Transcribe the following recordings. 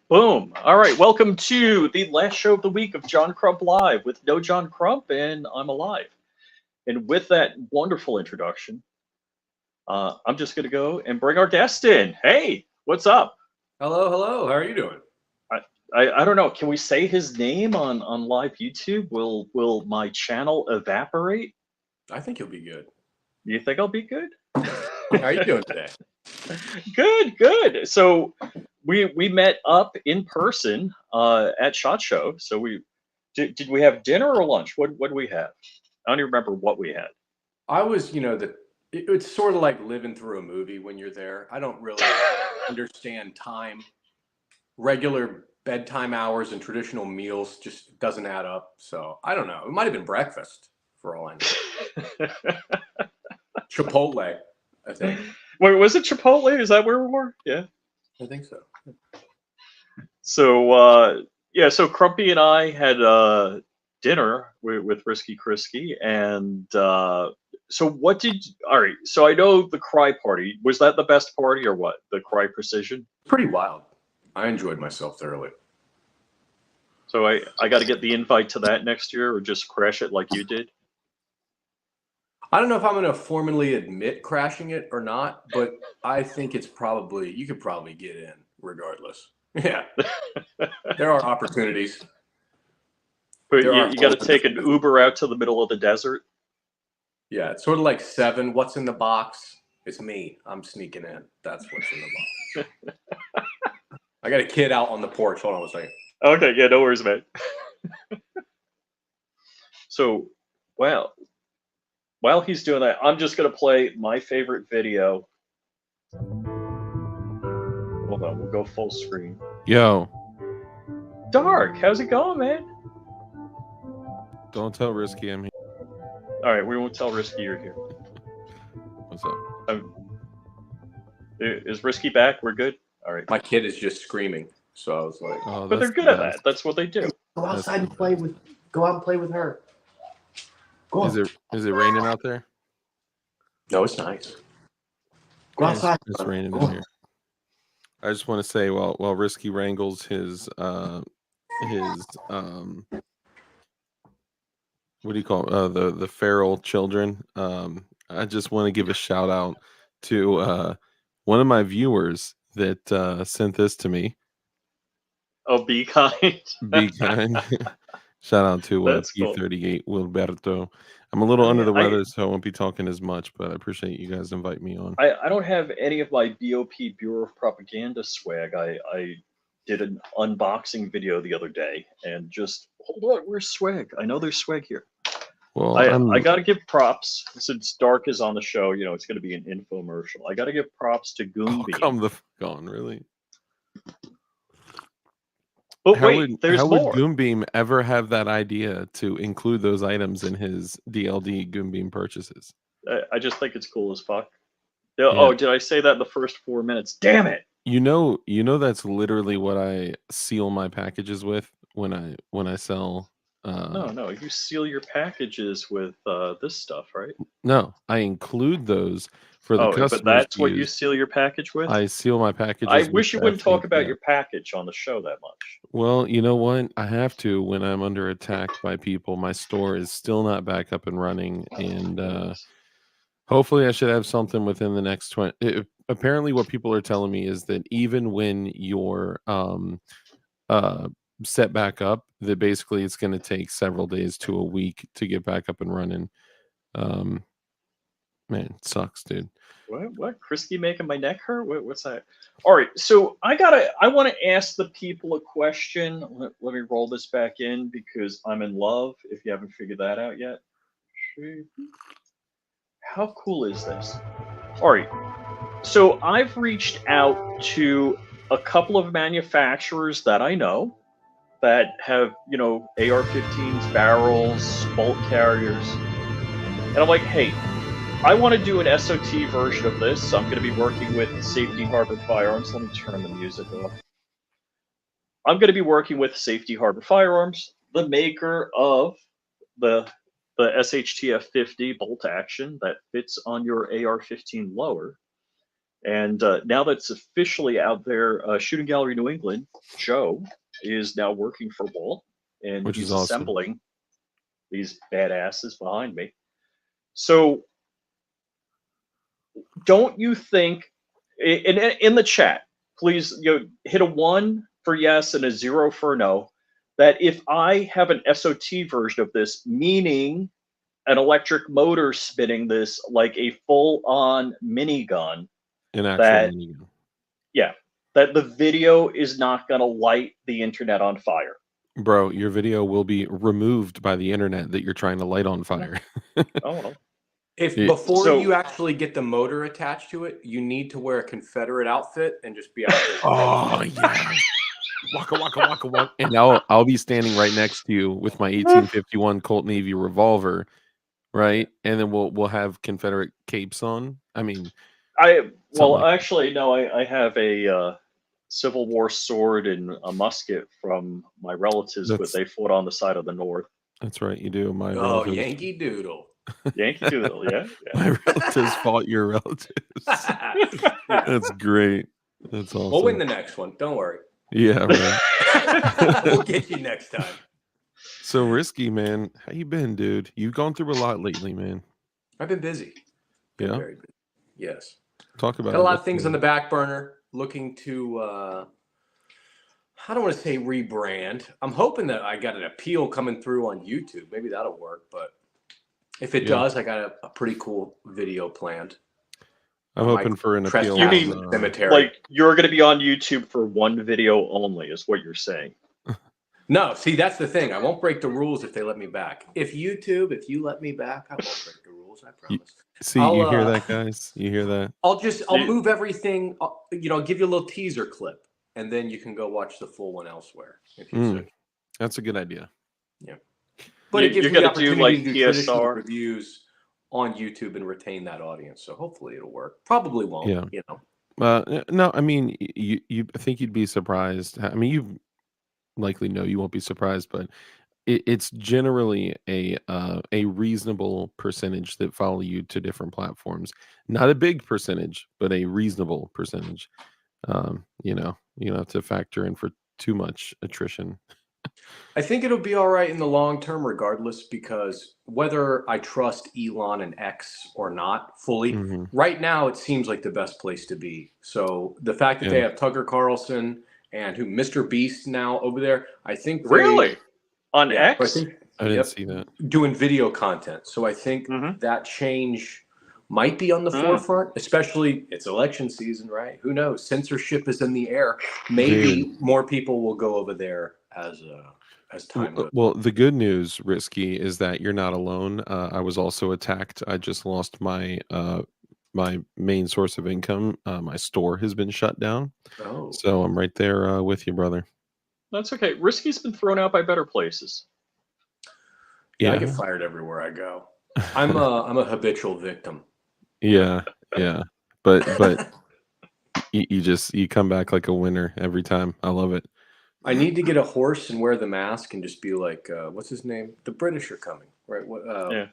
Boom. All right. Welcome to the last show of the week of John Crump Live with no John Crump, and I'm alive. And with that wonderful introduction, I'm just going to go and bring our guest in. Hey, what's up? Hello, hello. How are you doing? I don't know. Can we say his name on live YouTube? Will my channel evaporate? I think you'll be good. You think I'll be good? How are you doing today? Good, good. So we met up in person at SHOT Show. So we did we have dinner or lunch? What did we have? I don't even remember what we had. I was, it's sort of like living through a movie when you're there. I don't really understand time. Regular bedtime hours and traditional meals just doesn't add up. So I don't know. It might have been breakfast for all I know. Chipotle, I think. Wait, was it Chipotle? Is that where we were? Yeah. I think so. So yeah, so Crumpy and I had dinner with Risky Chrisky, and so what did? All right, so I know the Cry Party, was that the best party or what? The Cry Precision. Pretty wild. I enjoyed myself thoroughly. So I got to get the invite to that next year, or just crash it like you did. I don't know if I'm going to formally admit crashing it or not, but I think it's probably, you could probably get in regardless. Yeah. There are opportunities. But you got to take an Uber out to the middle of the desert. Yeah, it's sort of like Seven. What's in the box? It's me. I'm sneaking in. That's what's in the box. I got a kid out on the porch. Hold on a second. Okay, yeah, no worries, man. So, well, while he's doing that, I'm just going to play my favorite video. Hold on, we'll go full screen. Yo. Dark, how's it going, man? Don't tell Risky I'm here. All right, we won't tell Risky you're here. What's up? Is Risky back? We're good? All right. My kid is just screaming, so I was like... Oh, but they're good at that. That's what they do. Go outside and play with... Go out and play with her. Go is it raining out there? No, it's nice. Go outside. It's raining in here. I just want to say, while Risky wrangles his what do you call it? The feral children. I just want to give a shout out to one of my viewers that sent this to me. Oh, be kind. Be kind. Shout out to P38 Wilberto. I'm a little under the weather, so I won't be talking as much, but I appreciate you guys invite me on. I don't have any of my BOP Bureau of Propaganda swag. I did an unboxing video the other day, and just hold on, where's swag? I know there's swag here. Well, I got to give props since Dark is on the show. You know, it's going to be an infomercial. I got to give props to Goonbeam. Oh, come the fuck on, really? But how wait, there's how more. would Goonbeam ever have that idea to include those items in his DLD Goonbeam purchases? I just think it's cool as fuck. Yeah. Oh, did I say that in the first 4 minutes? Damn it! You know that's literally what I seal my packages with when I sell. No, you seal your packages with this stuff, right? No, I include those for the customers. But that's what you seal your package with? I seal my packages. I wish you wouldn't talk about your package on the show that much. Well, you know what? I have to when I'm under attack by people. My store is still not back up and running, and hopefully I should have something within the next 20. Apparently, what people are telling me is that even when you're set back up, that basically it's going to take several days to a week to get back up and running. Man, it sucks, dude. What? Chrisky making my neck hurt? What's that? All right, so I want to ask the people a question. Let me roll this back in because I'm in love. If you haven't figured that out yet, how cool is this? All right, so I've reached out to a couple of manufacturers that I know that have, AR-15s, barrels, bolt carriers, and I'm like, hey, I want to do an SOT version of this. I'm going to be working with Safety Harbor Firearms. Let me turn the music off. I'm going to be working with Safety Harbor Firearms, the maker of the SHTF 50 bolt action that fits on your AR-15 lower. And now that it's officially out there, Shooting Gallery New England, Joe, is now working for Walt, and Which he's is awesome. assembling these badasses behind me. So, don't you think, in the chat, please hit a 1 for yes and a 0 for no, that if I have an SOT version of this, meaning an electric motor spinning this like a full-on minigun, An actual that minigun. that the video is not going to light the internet on fire. Bro, your video will be removed by the internet that you're trying to light on fire. Oh well. If Yeah. before So- you actually get the motor attached to it, you need to wear a Confederate outfit and just be out there. Oh yeah. Waka waka waka waka. And I'll be standing right next to you with my 1851 Colt Navy revolver, right? And then we'll have Confederate capes on. I mean, Actually, no. I have a Civil War sword and a musket from my relatives, but they fought on the side of the North. that's right, you do. My Oh, relatives, Yankee Doodle. Yankee Doodle, yeah. my relatives fought your relatives. That's great. That's awesome. We'll win the next one. Don't worry. Yeah, right. We'll get you next time. So Risky, man, how you been, dude? You've gone through a lot lately, man. I've been busy. Been Yeah? very busy. Yes. Talk about Got a lot it. of things on the back burner. Looking to, I don't want to say rebrand. I'm hoping that I got an appeal coming through on YouTube. Maybe that'll work. But if it does, I got a pretty cool video planned. I'm hoping for an appeal. You mean on, cemetery? Like you're going to be on YouTube for one video only, is what you're saying. No, see, that's the thing. I won't break the rules if they let me back. If you let me back, I won't break the rules. I promise. see, I'll, you hear that, guys? You hear that? I'll move everything. Give you a little teaser clip, and then you can go watch the full one elsewhere. If you so. That's a good idea. Yeah, but it gives You're me the gonna do, opportunity like, to do traditional TSR? reviews on YouTube and retain that audience. So hopefully it'll work. Probably won't. Yeah. You know. No, I mean, you I think you'd be surprised. I mean, you likely know you won't be surprised, but it's generally a reasonable percentage that follow you to different platforms. Not a big percentage, but a reasonable percentage. You don't have to factor in for too much attrition. I think it'll be all right in the long term, regardless, because whether I trust Elon and X or not fully, Mhm. right now it seems like the best place to be. So the fact that they have Tucker Carlson and Mr. Beast now over there, I think Really? On I X? think I didn't see that. doing video content. So I think that change might be on the forefront, especially it's election season, right? Who knows? Censorship is in the air. Maybe more people will go over there as time goes. Well, the good news, Risky, is that you're not alone. I was also attacked. I just lost my my main source of income. My store has been shut down. Oh. So I'm right there with you, brother. That's okay. Risky's been thrown out by better places. Yeah, I get fired everywhere I go. I'm a habitual victim. Yeah. But you come back like a winner every time. I love it. I need to get a horse and wear the mask and just be like, what's his name? The British are coming, right?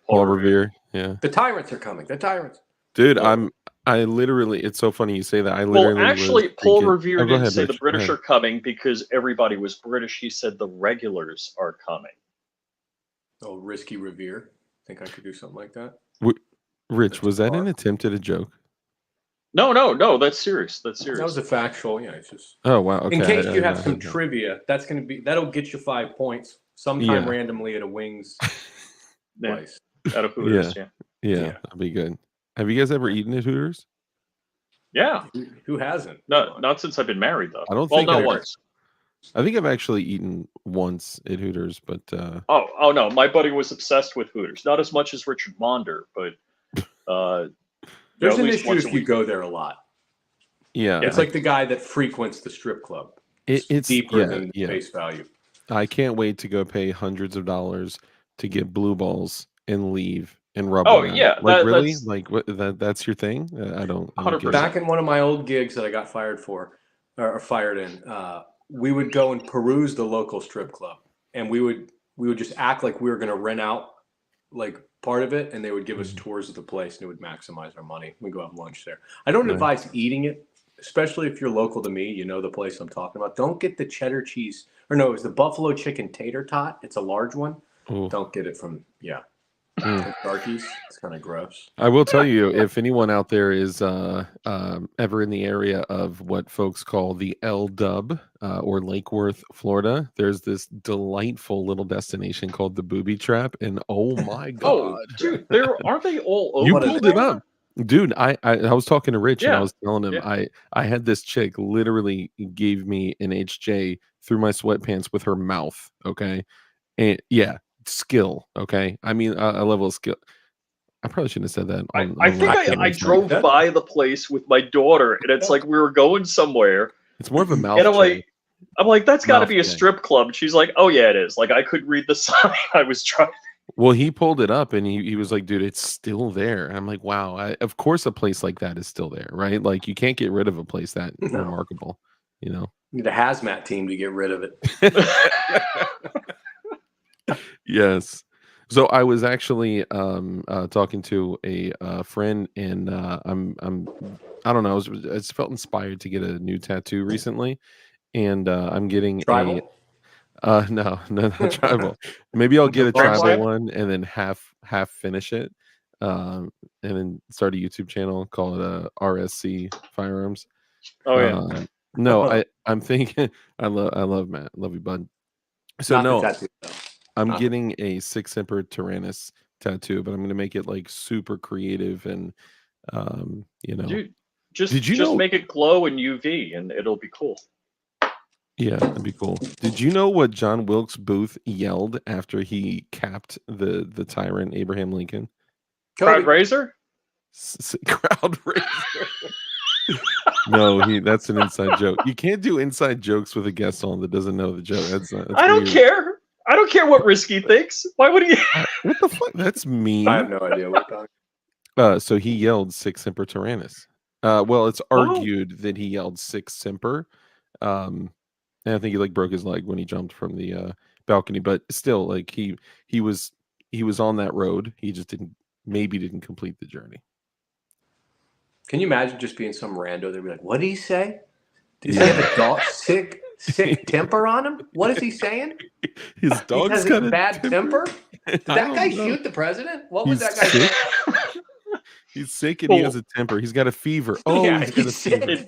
Paul Revere. Yeah. The tyrants are coming. The tyrants. Dude, I literally, it's so funny you say that. I literally Well, actually, was Paul thinking- Revere Oh, go didn't ahead, say Rich, the go British ahead. are coming because everybody was British. He said the regulars are coming. Oh, Risky Revere. Think I could do something like that? Rich, was that an attempt at a joke? No, that's serious. That's serious. That was a factual. Yeah, it's just. Oh, wow. Okay. In case you have I some didn't know. trivia, that'll get you 5 points. Sometime randomly at a Wings Yeah. place. Out of Hooters, yeah. Yeah, that'd be good. Have you guys ever eaten at Hooters? Yeah. Who hasn't? No, not since I've been married, though. I don't well, think no, I've- once. I think I've actually eaten once at Hooters, but Oh no, my buddy was obsessed with Hooters. Not as much as Richard Monder, but There's at an least issue once if a you week. go there a lot. yeah, It's like the guy that frequents the strip club. it's deeper than face value. I can't wait to go pay hundreds of dollars to get blue balls and leave and rub. Oh, them out. yeah, like really, that's- like what? That's your thing? I don't. I don't get 100%. it. Back in one of my old gigs that I got fired for, or fired in, we would go and peruse the local strip club, and we would just act like we were going to rent out like part of it, and they would give us tours of the place, and it would maximize our money. We go have lunch there. I don't advise eating it, especially if you're local to me. You know the place I'm talking about. Don't get the cheddar cheese, or no, it was the buffalo chicken tater tot. It's a large one. Ooh. Don't get it from Darkies. It's kind of gross. I will tell you, if anyone out there is ever in the area of what folks call the L Dub or Lake Worth, Florida, there's this delightful little destination called the Booby Trap, and oh my god, Oh, dude, aren't they all over? you pulled it up, dude. I was talking to Rich and I was telling him I had this chick literally gave me an HJ through my sweatpants with her mouth. Okay, and skill. Okay, I mean a level of skill. I probably shouldn't have said that. I think I drove by the place with my daughter, and it's like we were going somewhere. It's more of a mouth. And I'm like, that's got to be a strip club. And she's like, oh yeah, it is. Like I could read the sign. I was trying. Well, he pulled it up, and he was like, dude, it's still there. And I'm like, wow. Of course, a place like that is still there, right? Like you can't get rid of a place that remarkable. You know, you need a hazmat team to get rid of it. Yes. So I was actually talking to a friend, and I don't know. I just felt inspired to get a new tattoo recently, and I'm getting tribal. No, not tribal. Maybe I'll get a tribal one and then half finish it, and then start a YouTube channel, call it RSC Firearms. Oh yeah. No, I'm thinking. I love Matt. Love you, bud. So Not I'm getting a 6 Semper Tyrannis tattoo, but I'm going to make it like super creative and, you know. Dude, just make it glow in UV and it'll be cool. Yeah, that'd be cool. Did you know what John Wilkes Booth yelled after he capped the tyrant Abraham Lincoln? Crowd raiser? Crowd raiser. No, that's an inside joke. You can't do inside jokes with a guest on that doesn't know the joke. That's I don't care. I don't care what Risky thinks. Why would he? What the fuck? That's mean. I have no idea what you're talking. So he yelled 6 Semper Tyrannis. Well, it's argued that he yelled 6 Semper. And I think he like broke his leg when he jumped from the balcony. But still, like he was on that road. He just didn't complete the journey. Can you imagine just being some rando? They'd be like, "What did he say? Did he have a dog sick temper on him? What is he saying? His dog's got a bad temper. Did that guy shoot the president? What was that guy saying? He's sick and he has a temper. He's got a fever. Oh, Yeah, he's got a fever.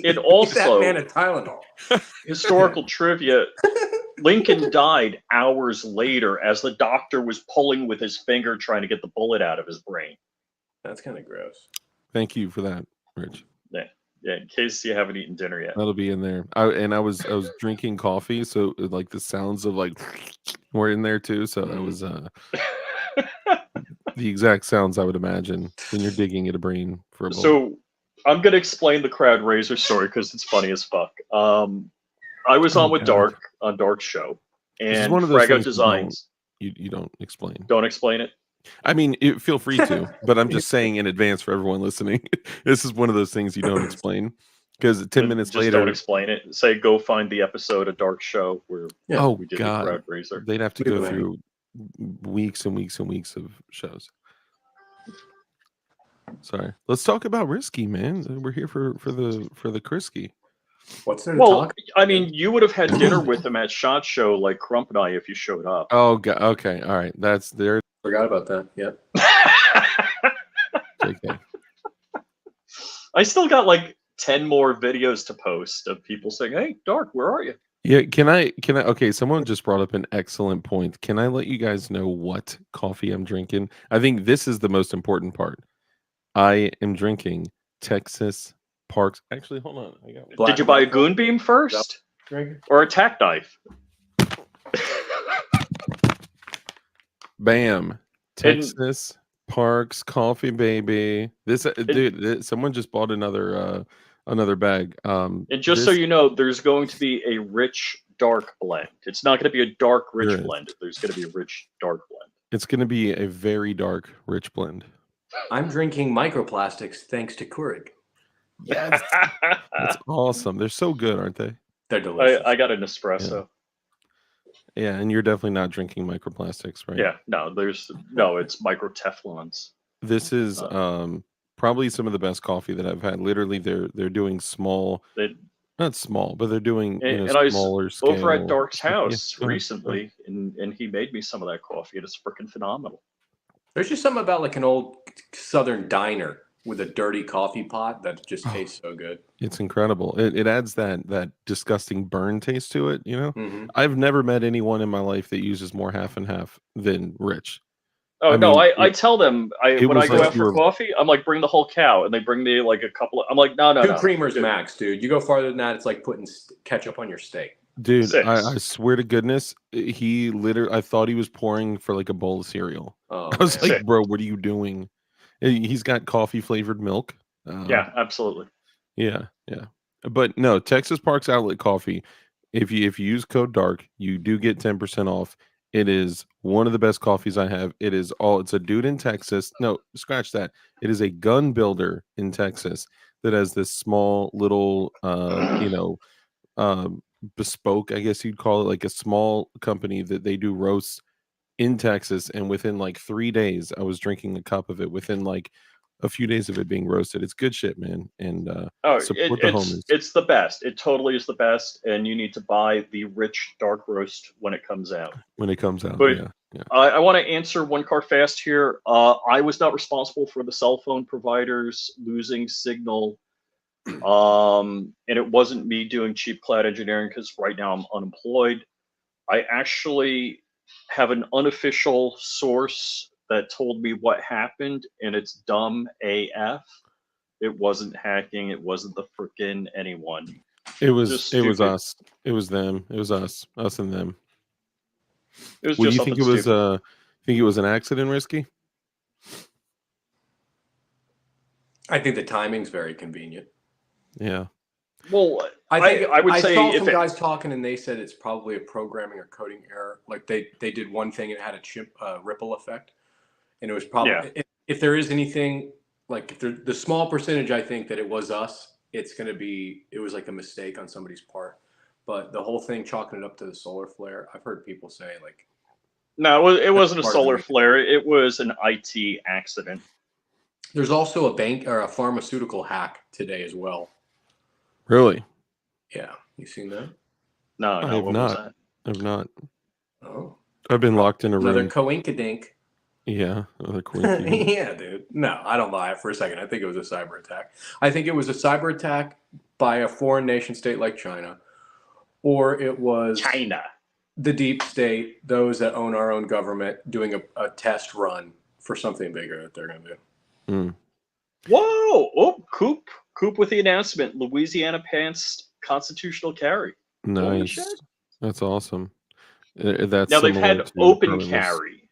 And also, that man a Tylenol. Historical trivia: Lincoln died hours later as the doctor was pulling with his finger trying to get the bullet out of his brain. That's kind of gross. Thank you for that, Rich. Yeah, in case you haven't eaten dinner yet. That'll be in there. I was drinking coffee, so like the sounds of like were in there too. So that was the exact sounds I would imagine when you're digging at a brain for a bullet. So I'm gonna explain the crowd raiser story because it's funny as fuck. I was on with Dark on Dark's show, and Frago Designs. You don't explain. Don't explain it. I mean, feel free to, but I'm just saying in advance for everyone listening, this is one of those things you don't explain because 10 minutes just later, don't explain it. Say, go find the episode of Dark Show where we did the crowd raiser. They'd have to go through weeks and weeks and weeks of shows. Sorry, let's talk about Risky, man. We're here for the Chrisky. What's there to talk? I mean, you would have had dinner with him at SHOT Show like Crump and I if you showed up. Oh, God. Okay, all right. That's there. Forgot about that. Yep. JK. I still got like 10 more videos to post of people saying, "Hey, Dark, where are you?" Yeah, can I? Okay, someone just brought up an excellent point. Can I let you guys know what coffee I'm drinking? I think this is the most important part. I am drinking Texas Parks. Actually, hold on. I got Did you buy a Goon Beam first? Or a tack knife? Bam. Texas Parks coffee, baby. This dude, someone just bought another bag. And just so you know, there's going to be a rich dark blend. It's not going to be a dark rich blend. There's going to be a rich dark blend. It's going to be a very dark rich blend. I'm drinking microplastics thanks to Keurig. Yes. That's awesome. They're so good, aren't they? They're delicious. I got an espresso. Yeah, and you're definitely not drinking microplastics, right? Yeah, no, it's micro Teflons. This is Uh, probably some of the best coffee that I've had. Literally, they're doing small, they, not small, but they're doing and I was smaller over at scale Dark's stuff. Yeah, house go ahead. recently, and he made me some of that coffee, and it's freaking phenomenal. There's just something about like an old Southern diner with a dirty coffee pot that just tastes so good. It's incredible. It adds that disgusting burn taste to it. Mm-hmm. I've never met anyone in my life that uses more half and half than Rich. Oh I no, mean, I tell them it when I was go like out you for were, coffee, I'm like, bring the whole cow, and they bring me like a couple of. I'm like, no, Two creamers max, dude. You go farther than that, it's like putting ketchup on your steak. dude. I 6. swear to goodness, he literally. I thought he was pouring for like a bowl of cereal. Oh, I was man. like, bro, what are you doing? He's got coffee flavored milk. Yeah, absolutely. Yeah, yeah. But no, Texas Park's Outlet Coffee. If you use code DARK, you do get 10% off. It is one of the best coffees I have. It's a dude in Texas. No, scratch that. It is a gun builder in Texas that has this small little um bespoke, I guess you'd call it, like a small company that they do roasts in Texas, and within like 3 days I was drinking a cup of it within like a few days of it being roasted. It's good shit, man. And Oh, support the homies it's the best. It totally is the best, and you need to buy the rich dark roast when it comes out. when it comes out. But Yeah, yeah. I want to answer one car fast here. I was not responsible for the cell phone providers losing signal, and it wasn't me doing cheap cloud engineering because right now I'm unemployed. I actually have an unofficial source that told me what happened, and it's dumb AF. It wasn't hacking. It wasn't the frickin' anyone. It was Just it was stupid. us. It was them. It was us and them. It was Well, just you think something it was stupid. think it was an accident, Risky? I think the timing's very convenient. Yeah. Well, I would say saw if some it, guys talking, and they said it's probably a programming or coding error. Like they did one thing and it had a chip ripple effect, and it was probably Yeah. if there is anything like if the small percentage I think that it was us, it's going to be it was like a mistake on somebody's part. But the whole thing chalking it up to the solar flare, I've heard people say like no, it wasn't a part of the solar reason. flare. It was an IT accident. There's also a bank or a pharmaceutical hack today as well. Really? Yeah, you seen that? No, I no, have what was not. that? I've not. Oh, I've been locked in a another room. coinkadink. Yeah, another coinky. Yeah, dude. No, I don't buy it for a second. I think it was a cyber attack. I think it was a cyber attack by a foreign nation state like China, or it was China. the deep state, those that own our own government, doing a test run for something bigger that they're going to do. Mm. Whoa! Oh, Coop with the announcement. Louisiana passed constitutional carry. Holy Nice. shit. That's awesome. That's Now they've similar had to open permitless. carry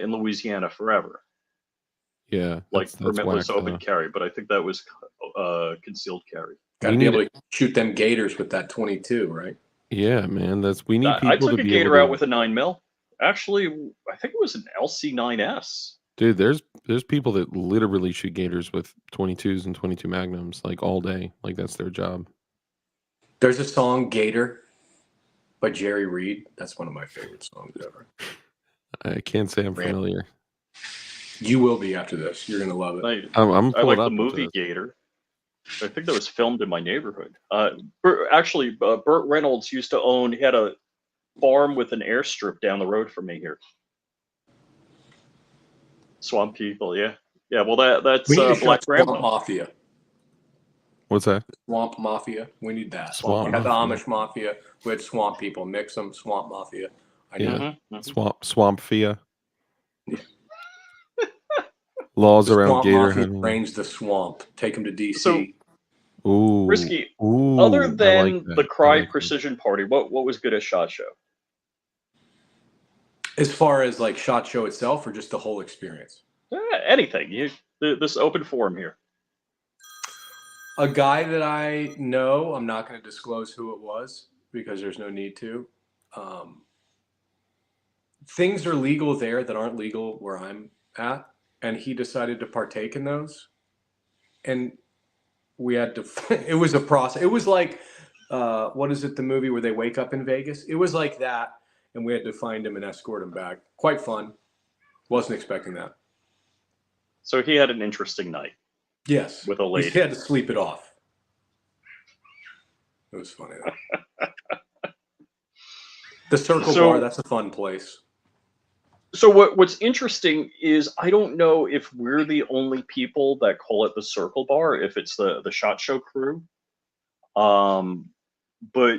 in Louisiana forever. Yeah, Like that's permitless whack, open though. carry, but I think that was concealed carry. Got We to be need able to shoot them gators with that 22, right? Yeah, man. We need I people to took a be gator able out to. with a 9mm. Actually, I think it was an LC9S. Dude, there's people that literally shoot gators with 22s and 22 magnums like all day. Like that's their job. There's a song, Gator, by Jerry Reed. That's one of my favorite songs ever. I can't say I'm familiar. You will be after this. You're going to love it. I'm I pulling like up the after movie this. Gator. I think that was filmed in my neighborhood. Burt Reynolds used to own. He had a farm with an airstrip down the road from me here. Swamp People, yeah. Well, that's We need to Black shut Swamp Grandma. Mafia. What's that? Swamp Mafia. We need that. Swamp We had the Mafia. Amish Mafia. We had Swamp People. Mix them. Swamp Mafia. I need Yeah. it. Swamp Fia. Yeah. Laws The around Swamp gator Mafia hunting. drains the swamp. Take them to DC. So, Ooh. Risky. Ooh. Other I like than that. the I Cry like that. Precision Party, what was good at SHOT Show? As far as like SHOT Show itself, or just the whole experience? Anything. This open forum here. A guy that I know, I'm not going to disclose who it was because there's no need to. Things are legal there that aren't legal where I'm at, and he decided to partake in those. And we had to, it was a process. It was like, what is it, the movie where they wake up in Vegas? It was like that. and we had to find him and escort him back. Quite fun. Wasn't expecting that. So he had an interesting night. Yes. With a lady. He had to sleep it off. It was funny though. The Circle Bar, that's a fun place. So what's interesting is I don't know if we're the only people that call it the Circle Bar, if it's the SHOT Show crew. But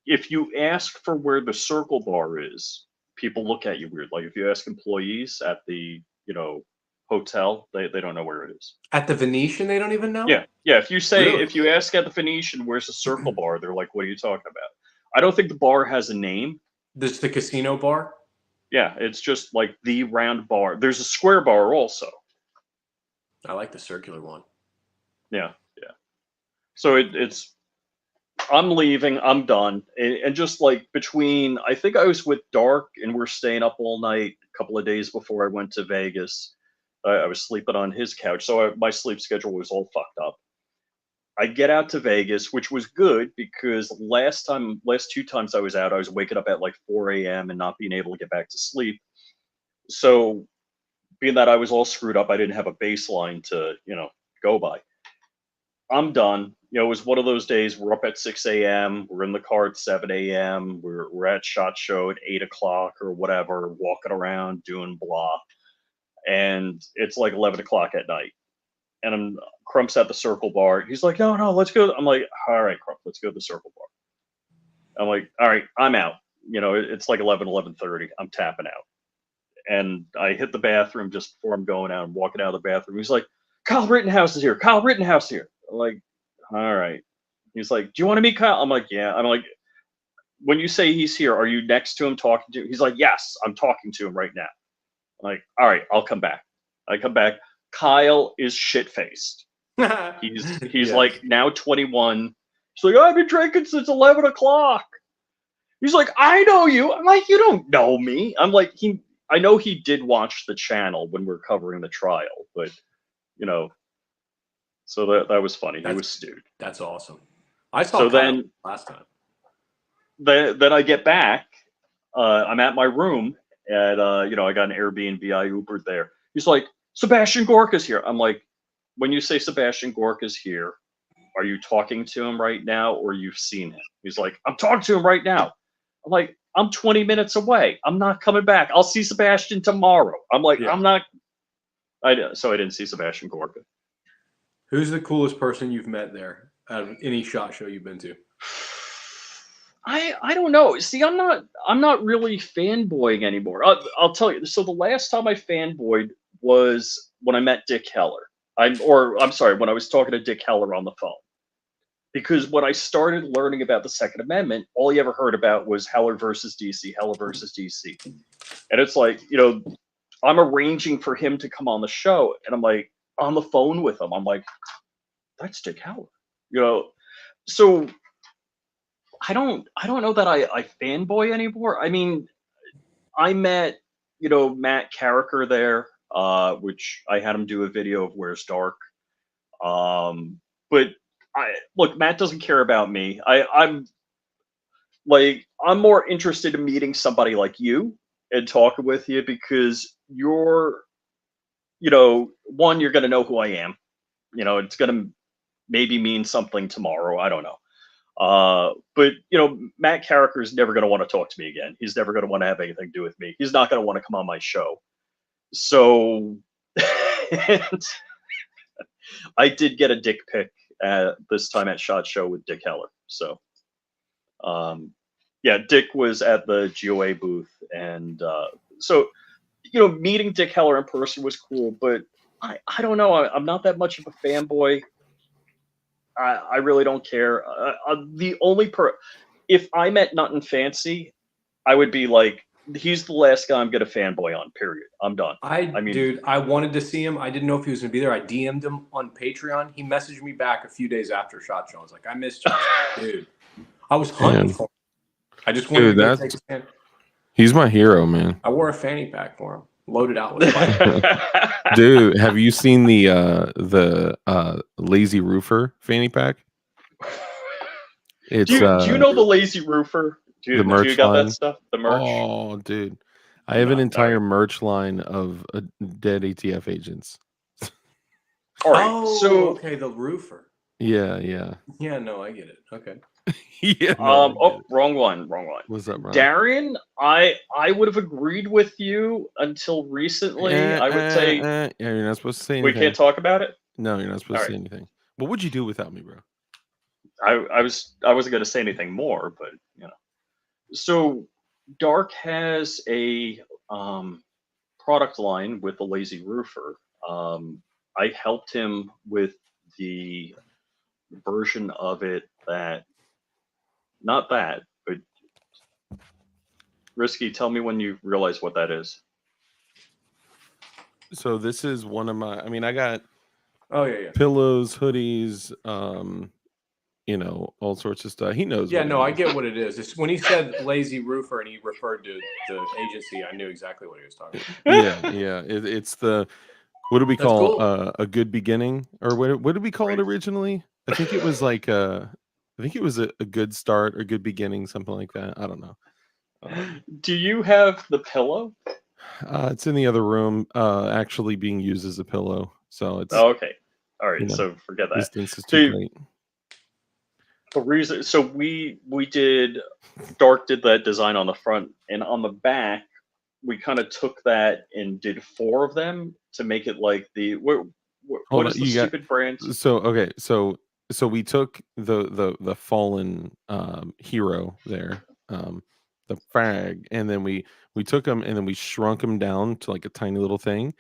if you ask for where the Circle Bar is, people look at you weird. Like if you ask employees at the, hotel, they don't know where it is. At the Venetian, they don't even know? Yeah. If you say, Really? if you ask at the Venetian, where's the Circle Bar? They're like, what are you talking about? I don't think the bar has a name. This is the casino bar? Yeah, it's just like the round bar. There's a square bar also. I like the circular one. Yeah. So it's, I'm leaving, I'm done. And just like between, I think I was with Dark and we're staying up all night a couple of days before I went to Vegas. I was sleeping on his couch. So my sleep schedule was all fucked up. I get out to Vegas, which was good because last 2 times I was out, I was waking up at like 4 a.m. and not being able to get back to sleep. So being that I was all screwed up, I didn't have a baseline to, go by. I'm done. It was one of those days. We're up at 6 a.m. We're in the car at 7 a.m. We're at SHOT Show at 8 o'clock or whatever, walking around doing blah. And it's like 11 o'clock at night. And Crump's at the Circle Bar. He's like, no, let's go. I'm like, all right, Crump, let's go to the Circle Bar. I'm like, all right, I'm out. It's like 11:30. I'm tapping out. And I hit the bathroom just before I'm going out. I'm walking out of the bathroom. He's like, Kyle Rittenhouse is here. Kyle Rittenhouse here. I'm like, all right. He's like, do you want to meet Kyle? I'm like, yeah. I'm like, when you say he's here, are you next to him talking to him? He's like, yes, I'm talking to him right now. I'm like, all right, I'll come back. I come back. Kyle is shit-faced. He's Yes. like now 21. He's like, I've been drinking since 11 o'clock. He's like, I know you. I'm like, you don't know me. I'm like, I know he did watch the channel when we're covering the trial, but so that was funny. He was stewed. That's awesome. I saw So Kyle then- last time. Then I get back. I'm at my room and I got an Airbnb. I Ubered there. He's like, Sebastian Gorka's here. I'm like, when you say Sebastian Gorka's here, are you talking to him right now or you've seen him? He's like, I'm talking to him right now. I'm like, I'm 20 minutes away. I'm not coming back. I'll see Sebastian tomorrow. I'm like, Yeah. I'm not. So I didn't see Sebastian Gorka. Who's the coolest person you've met there out of any SHOT Show you've been to? I don't know. See, I'm not really fanboying anymore. I'll tell you. So the last time I fanboyed was when I met Dick Heller. I'm sorry, when I was talking to Dick Heller on the phone. Because when I started learning about the Second Amendment, all you ever heard about was Heller versus DC, Heller versus DC. And it's like, I'm arranging for him to come on the show, and I'm like on the phone with him. I'm like, that's Dick Heller. So I don't know that I fanboy anymore. I mean, I met, Matt Carricker there, which I had him do a video of Where's Dark. But look, Matt doesn't care about me. I'm more interested in meeting somebody like you and talking with you because you're, one, you're going to know who I am. It's going to maybe mean something tomorrow. I don't know. But Matt Carricker is never going to want to talk to me again. He's never going to want to have anything to do with me. He's not going to want to come on my show. So and I did get a dick pic this time at SHOT Show with Dick Heller. So Dick was at the GOA booth, and so meeting Dick Heller in person was cool, but I don't know. I'm not that much of a fanboy. I really don't care. The only if I met Nothing Fancy, I would be like, he's the last guy I'm gonna fanboy on. Period. I'm done. Dude, I wanted to see him. I didn't know if he was gonna be there. I DM'd him on Patreon. He messaged me back a few days after SHOT Show. I was like, I missed you, dude. I was hunting for him. I just wanted to go take a stand. He's my hero, man. I wore a fanny pack for him, loaded out with fire. Dude, have you seen the Lazy Roofer fanny pack? It's do you know the Lazy Roofer? The Do merch you got line. that stuff? The merch? Oh, dude. I have an No, entire alright. merch line of dead ATF agents. All right. Oh, So, okay, the roofer. Yeah, yeah. Yeah, no, I get it. Okay. Yeah, no, I get oh, it. wrong one. What's up, Ron? Darian, I would have agreed with you until recently. I would say Yeah, you're not supposed to say we anything. can't talk about it. No, you're not supposed All to say anything. What would you do without me, bro? I wasn't going to say anything more, but you know. So Dark has a product line with the Lazy Roofer. I helped him with the version of it that, not that, but Risky, tell me when you realize what that is. So this is one of my. I mean, I got Oh yeah. pillows, hoodies, all sorts of stuff. He knows. Yeah, what no, it I is. get what it is. It's when he said lazy roofer and he referred to the agency, I knew exactly what he was talking about. Yeah. It's the what do we That's call cool. a good beginning, or what did we call it originally? I think it was like I think it was a good start or good beginning, something like that. I don't know. Do you have the pillow? It's in the other room, actually being used as a pillow. So it's Oh, okay. All right. you know, So forget that. distance is So too great. the reason, so we did, Dark did that design on the front, and on the back, we kind of took that and did 4 of them to make it like the Hold what on, is the you got stupid brand? so okay, so we took the fallen hero there, the frag, and then we took him and then we shrunk him down to like a tiny little thing,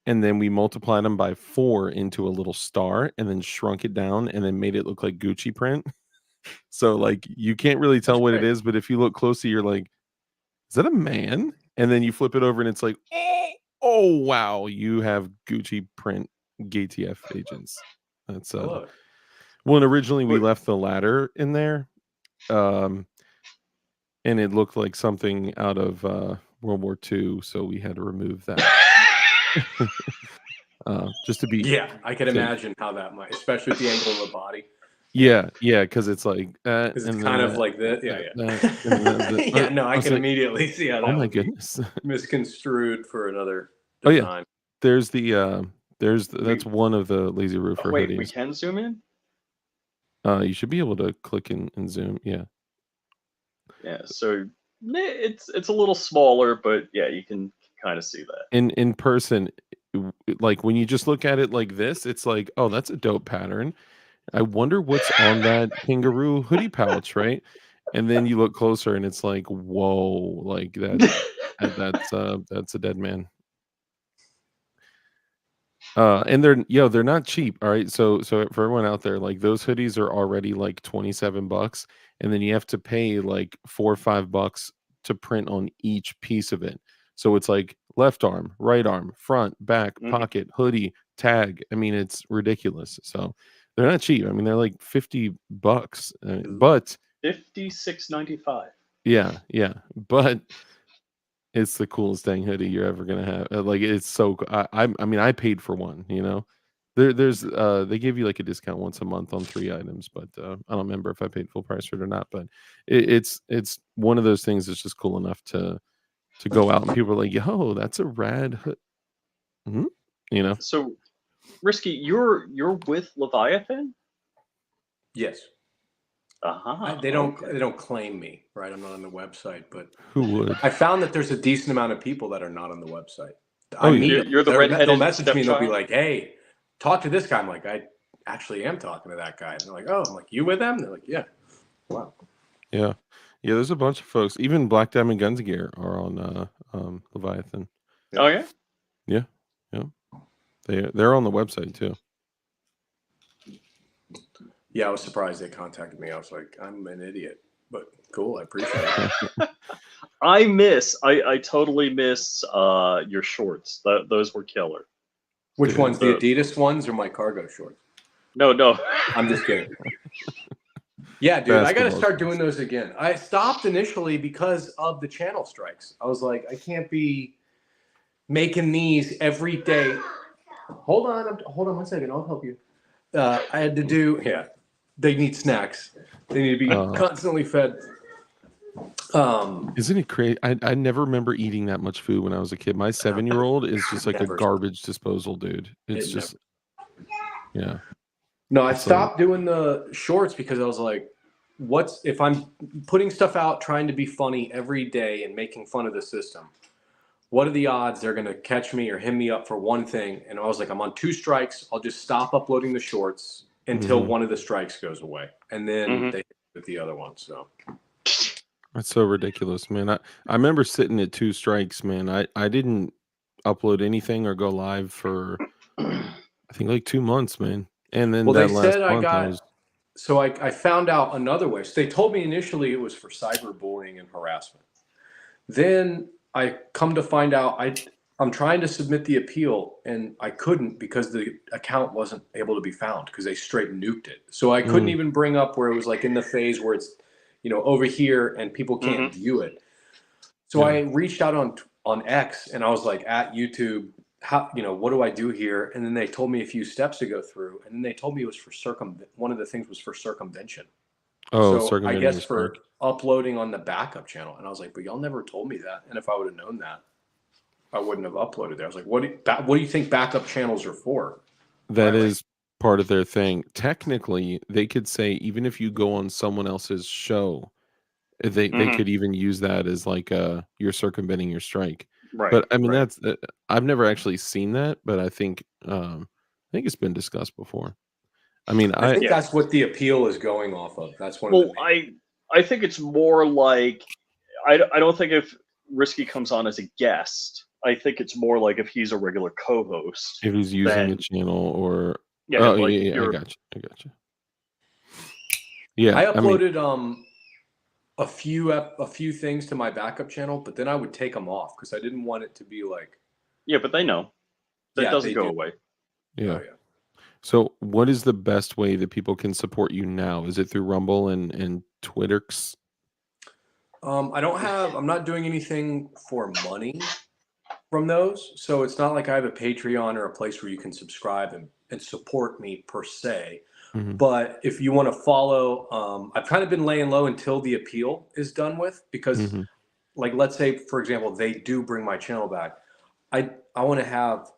and then we multiplied him by 4 into a little star, and then shrunk it down, and then made it look like Gucci print. So like you can't really tell That's what it great. is, but if you look closely, you're like, is that a man? And then you flip it over, and it's like, oh wow, you have Gucci print GTF agents. That's I love it. well, and originally we Wait. left the ladder in there, and it looked like something out of World War II, so we had to remove that. Just to be Yeah, I can safe. imagine how that might, especially with the angle of the body. Yeah, because it's like Because it's kind of like this. Yeah. Yeah, no, I was can like, immediately see how that oh my would be goodness. misconstrued for another Oh yeah, design. there's that's one of the Lazy Roofer Wait, we hoodies. can zoom in? You should be able to click and zoom. Yeah. Yeah, so it's a little smaller, but yeah, you can kind of see that. In person, like when you just look at it like this, it's like, oh, that's a dope pattern. I wonder what's on that kangaroo hoodie pouch, right? And then you look closer, and it's like, whoa, like that's a dead man. And they're not cheap. All right. So for everyone out there, like those hoodies are already like $27, and then you have to pay like $4 or $5 to print on each piece of it. So it's like left arm, right arm, front, back, Mhm. pocket, hoodie, tag. I mean, it's ridiculous. So they're not cheap. I mean, they're like $50, but $56.95. yeah, but it's the coolest dang hoodie you're ever gonna have. Like it's so. I mean, I paid for one. There's they give you like a discount once a month on 3 items, but I don't remember if I paid full price for it or not. But it's one of those things that's just cool enough to go out, and people are like, "Yo, that's a rad hood." Mm-hmm. So, Risky, you're with Leviathan? Yes. Uh-huh. They don't claim me, right? I'm not on the website, but Who would? I found that there's a decent amount of people that are not on the website. Oh, I yeah. meet them. You're the They'll redheaded message me and they'll be stepchild? like, "Hey, talk to this guy." I'm like, "I actually am talking to that guy." And they're like, "Oh," I'm like, "You with them?" They're like, "Yeah." Wow. Yeah. There's a bunch of folks. Even Black Diamond Guns Gear are on Leviathan. Oh yeah. Yeah. They're on the website too. Yeah, I was surprised they contacted me. I was like, "I'm an idiot," but cool. I appreciate it. I totally miss your shorts. Those were killer. Which ones? The Adidas ones or my cargo shorts? No. I'm just kidding. Yeah, dude, I got to Basketball start doing those again. I stopped initially because of the channel strikes. I was like, I can't be making these every day. Hold on 1 second. I'll help you. I had to do, yeah, they need snacks. They need to be constantly fed. Isn't it crazy? I never remember eating that much food when I was a kid. My 7-year-old is just like a Never. garbage disposal dude. It's It just, yeah. No, I It's like, stopped doing the shorts because I was like, what's if I'm putting stuff out trying to be funny every day and making fun of the system? What are the odds they're going to catch me or hit me up for one thing? And I was like, I'm on 2 strikes. I'll just stop uploading the shorts until one of the strikes goes away. And then they hit with the other one. So that's so ridiculous, man. I remember sitting at 2 strikes, man. I didn't upload anything or go live for I think like 2 months, man. And then well, they that last said I month I got was so I found out another way. So they told me initially it was for cyberbullying and harassment. Then I come to find out I'm trying to submit the appeal and I couldn't because the account wasn't able to be found because they straight nuked it. So I couldn't even bring up where it was like in the phase where it's, over here and people can't view it. So I reached out on X and I was like at YouTube, how, what do I do here? And then they told me a few steps to go through. And then they told me it was for one of the things was for circumvention. So I circumventing guess the for strike. uploading on the backup channel. And I was like, but y'all never told me that. And if I would have known that, I wouldn't have uploaded there. I was like, what do you think backup channels are for? That is part of their thing. Technically, they could say even if you go on someone else's show, they could even use that as like you're circumventing your strike. Right. But I mean Right. that's I've never actually seen that, but I think it's been discussed before. I mean, I think that's what the appeal is going off of. That's one of the main. I think it's more like I don't think if Risky comes on as a guest, I think it's more like if he's a regular co-host. if he's using the channel or Yeah, oh like yeah, I got you. Yeah, I uploaded a few things to my backup channel, but then I would take them off because I didn't want it to be like. Yeah, but they know that doesn't go away. Yeah. Oh, yeah. So, what is the best way that people can support you now? Is it through Rumble and Twitterx? I'm not doing anything for money from those. So it's not like I have a Patreon or a place where you can subscribe and support me per se. But if you want to follow, I've kind of been laying low until the appeal is done with because like, let's say, for example, they do bring my channel back. I want to have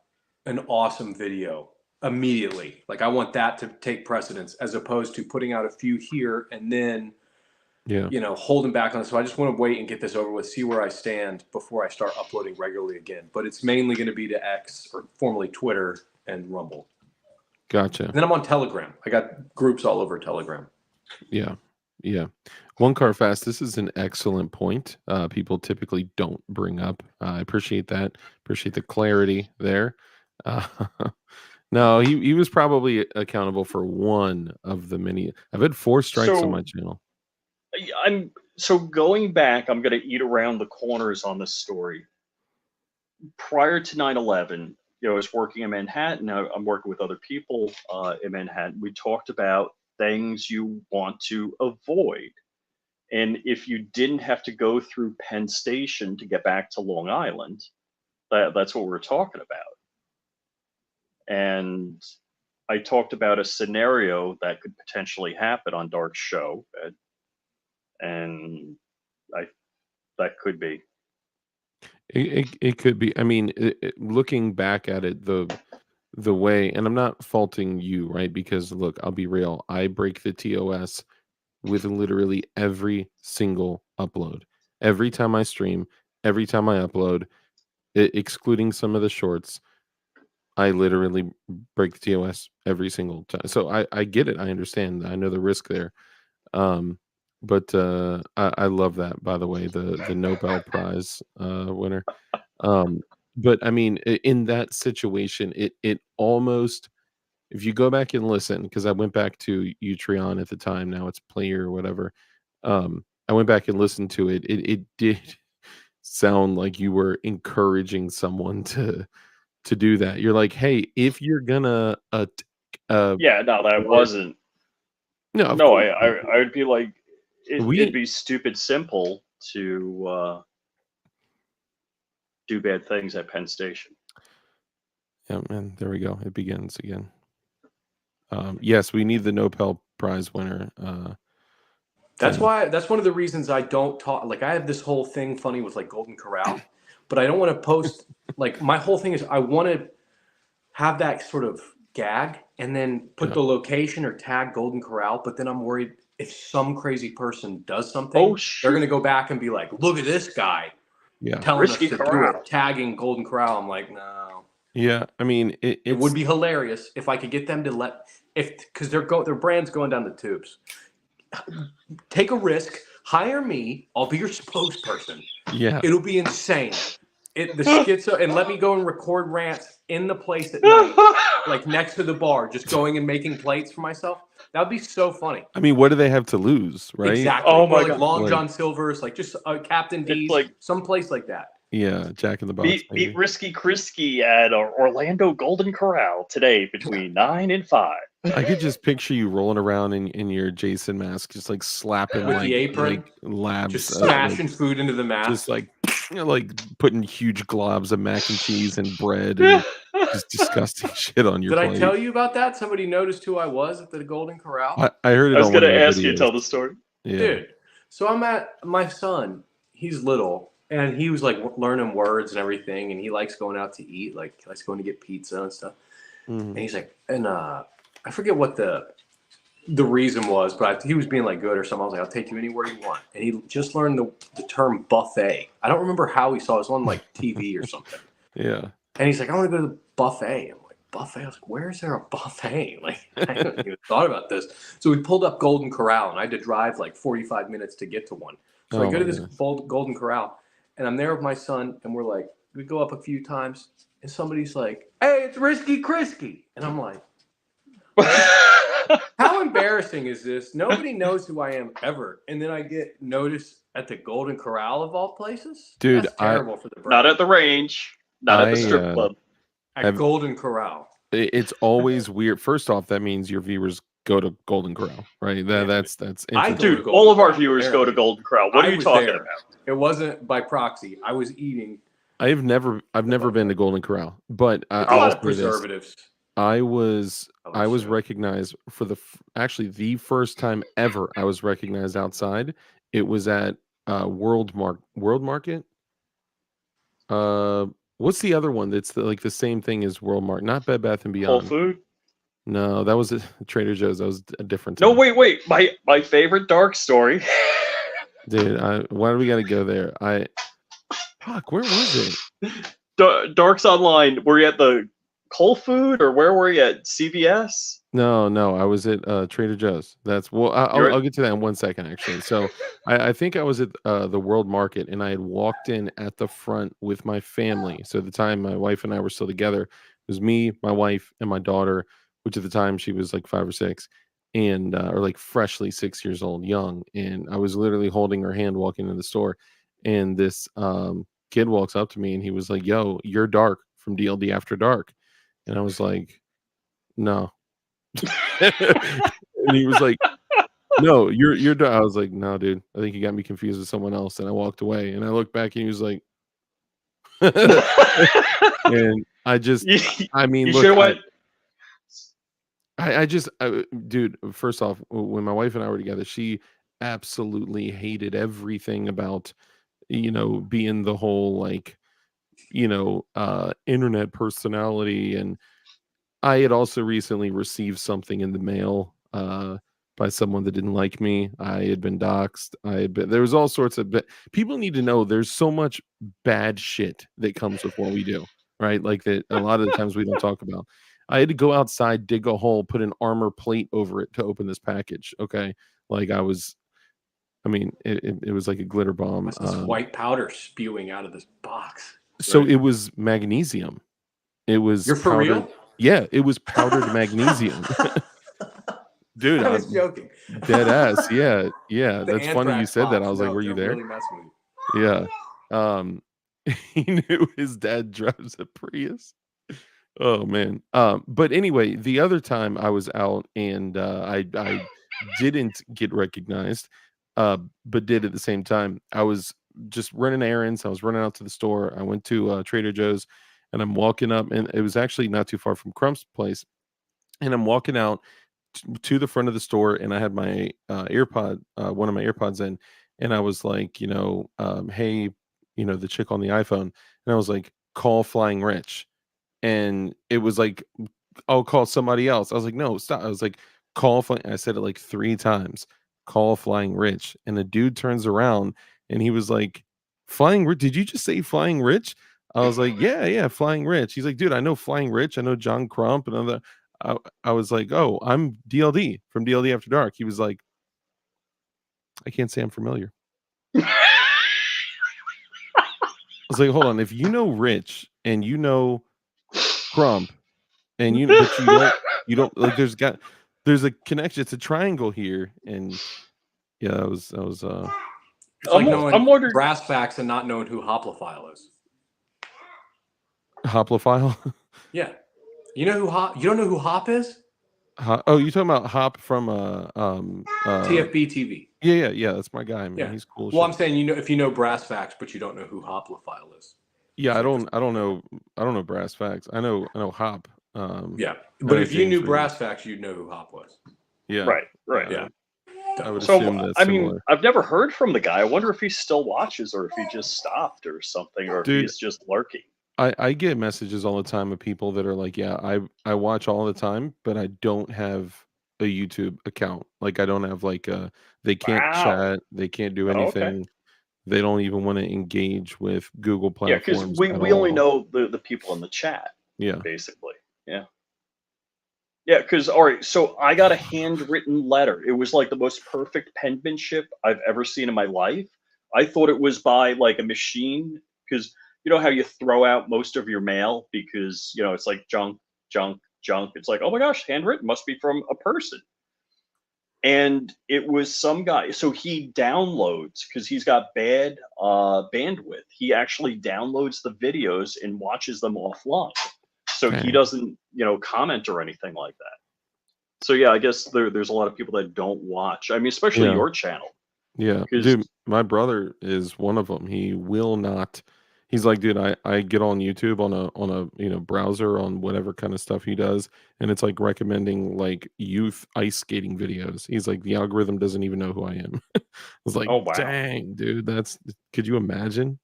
an awesome video immediately. Like I want that to take precedence as opposed to putting out a few here and then holding back on it. So I just want to wait and get this over with, see where I stand before I start uploading regularly again. But it's mainly going to be to X, or formerly Twitter, and Rumble. Gotcha. And then I'm on Telegram. I got groups all over Telegram. Yeah. One car fast. This is an excellent point. People typically don't bring up. I appreciate that. Appreciate the clarity there. No, he was probably accountable for one of the many. I've had 4 strikes on my channel. So going back, I'm going to eat around the corners on this story. Prior to 9/11, I was working in Manhattan. I'm working with other people in Manhattan. We talked about things you want to avoid. And if you didn't have to go through Penn Station to get back to Long Island, that's what we're talking about. And I talked about a scenario that could potentially happen on Dark's show. And that could be. It could be. I mean, looking back at it, the way, and I'm not faulting you, right? Because look, I'll be real. I break the TOS with literally every single upload. Every time I stream, every time I upload, excluding some of the shorts, I literally break the TOS every single time. So I get it. I understand. I know the risk there. But I love that, by the way, the Nobel Prize winner. But I mean, in that situation, it almost, if you go back and listen, because I went back to Utreon at the time, now it's Player or whatever. I went back and listened to it. It did sound like you were encouraging someone to do that. You're like, hey, if you're gonna yeah, no, that wasn't. No, I would be like, it'd be stupid simple to do bad things at Penn Station. Yeah, man, there we go. It begins again. Yes, we need the Nobel Prize winner. That's thing. why. That's one of the reasons I don't talk. Like I have this whole thing funny with like Golden Corral, but I don't want to post. Like my whole thing is I want to have that sort of gag and then put Yeah. the location or tag Golden Corral. But then I'm worried if some crazy person does something, Oh, they're shoot. going to go back and be like, "Look at this guy Yeah. telling Risky us to Corral. do it, tagging Golden Corral." I'm like, no. Yeah. I mean, It would be hilarious if I could get them to because their brand's going down the tubes. Take a risk, hire me. I'll be your spokesperson. Yeah. It'll be insane. The schizo, and let me go and record rants in the place at night, like next to the bar, just going and making plates for myself. That would be so funny. I mean, what do they have to lose, right? Exactly. Oh Or my like God. Long Like- John Silver's, like just Captain D's, like- someplace like that. Yeah, Jack in the Box. Meet maybe. Risky Chrisky at Orlando Golden Corral today between 9 and 5. I could just picture you rolling around in your Jason mask, just like slapping With like, the apron, like labs, Just like, smashing food into the mask. just like like putting huge globs of mac and cheese and bread and just disgusting shit on your Did plate. I tell you about that? Somebody noticed who I was at the Golden Corral. I heard it I was on one going of to your ask you to videos. tell the story. Yeah. Dude, so I'm at my son. He's little, and he was like learning words and everything, and he likes going out to eat. Like he likes going to get pizza and stuff. Mhm. And he's like, and I forget what the reason was, but he was being like good or something. I was like, I'll take you anywhere you want. And he just learned the term buffet. I don't remember how he saw it. It was on like TV or something. Yeah. And he's like, I want to go to the buffet. I'm like, buffet? I was like, where is there a buffet? Like, I haven't even thought about this. So we pulled up Golden Corral, and I had to drive like 45 minutes to get to one. So I Oh go to my this goodness. Golden Corral, and I'm there with my son, and we're like, we go up a few times, and somebody's like, hey, it's Risky Chrisky. And I'm like, how embarrassing is this? Nobody knows who I am ever. And then I get noticed at the Golden Corral of all places? Dude, That's terrible for the brand. Not at the range, not at the I, strip club. At have- Golden Corral. It's always weird. First off, that means your viewers go to Golden Corral, right? That's I interesting. go to Dude, Golden all of our Corral, viewers go to apparently. Golden Corral. What I are you was talking there. about? It wasn't by proxy. I was eating I've never been to Golden Corral, but a lot of I'll say this. preservatives. I was sure. recognized for actually the first time ever I was recognized outside. It was at World Market. What's the other one that's like the same thing as World Market? Not Bed Bath and Whole Beyond. Food? No, that was Trader Joe's. That was a different No, time. wait. My favorite dark story. Dude, why do we got to go there? Fuck, where was it? Darks Online. Were you at the Whole Food or where were you at CVS? No, I was at Trader Joe's. I'll get to that in 1 second, actually. So I think I was at the World Market, and I had walked in at the front with my family. So at the time, my wife and I were still together. It was me, my wife, and my daughter, which at the time she was like 5 or 6, and or like freshly 6 years old, young. And I was literally holding her hand walking into the store, and this kid walks up to me, and he was like, "Yo, you're Dark from DLD After Dark," and I was like, "No." And he was like, "No, you're done." I was like, "No, dude, I think you got me confused with someone else." And I walked away, and I looked back, and he was like, and I mean, You look, should have went. dude, first off, when my wife and I were together, she absolutely hated everything about, being the whole like, internet personality. And I had also recently received something in the mail by someone that didn't like me. I had been doxxed. There was all sorts of people need to know there's so much bad shit that comes with what we do, right? Like that a lot of the times we don't talk about. I had to go outside, dig a hole, put an armor plate over it to open this package. Okay. Like it was like a glitter bomb. What's this white powder spewing out of this box? So Right. it was magnesium. It was You're for powdered, real? Yeah, it was powdered magnesium. Dude, I was joking. dead ass. Yeah. The That's funny you anthrax said that. box. I was like, No, were you they're there? Really messing with you. Yeah. He knew his dad drives a Prius. Oh man. But anyway, the other time I was out and I didn't get recognized, but did at the same time. I was just running errands. I was running out to the store. I went to Trader Joe's, and I'm walking up, and it was actually not too far from Crump's place. And I'm walking out to the front of the store, and I had my one of my AirPods in, and I was like, hey, the chick on the iPhone, and I was like, call Flying Rich, and it was like, I'll call somebody else. I was like, no, stop. I was like, call Flying. I said it like 3 times. Call Flying Rich, and the dude turns around, and he was like, Flying Rich? Did you just say Flying Rich? I was like, yeah, Flying Rich. He's like, dude, I know Flying Rich. I know John Crump and other. I was like, oh, I'm DLD from DLD After Dark. He was like, I can't say I'm familiar. I was like, hold on. If you know Rich and you know Crump and but you don't like, there's a connection. It's a triangle here. And yeah, that was It's like knowing I'm wondering. brass facts and not knowing who Hoplophile is. Hoplophile. Yeah. You know who Hop? You don't know who Hop is? Oh, you talking about Hop from TFB TV. Yeah. That's my guy, man. Yeah. He's cool. Well, I'm saying, if you know brass facts, but you don't know who Hoplophile is. Yeah, I don't know brass facts. I know Hop. Yeah, but if you knew brass facts, you'd know who Hop was. Yeah. Right. Yeah. I would So, assume that's I mean, similar. I've never heard from the guy. I wonder if he still watches or if he just stopped or something, or Dude, if he's just lurking. I get messages all the time of people that are like, yeah, I watch all the time, but I don't have a YouTube account. Like, I don't have like they can't chat, they can't do anything. Okay. They don't even want to engage with Google Yeah, platforms. because we only know the people in the chat. Yeah. Basically. Yeah. Yeah, because all right, so I got a handwritten letter. It was like the most perfect penmanship I've ever seen in my life. I thought it was by like a machine, because you know how you throw out most of your mail because it's like junk. It's like, oh my gosh, handwritten, must be from a person. And it was some guy. So he downloads, because he's got bad bandwidth. He actually downloads the videos and watches them offline. So he doesn't, comment or anything like that. So yeah, I guess there's a lot of people that don't watch. I mean, especially your channel. Yeah, dude, my brother is one of them. He will not. He's like, dude, I get on YouTube on a browser on whatever kind of stuff he does, and it's like recommending like youth ice skating videos. He's like, the algorithm doesn't even know who I am. I was like, oh wow, dang, dude, could you imagine?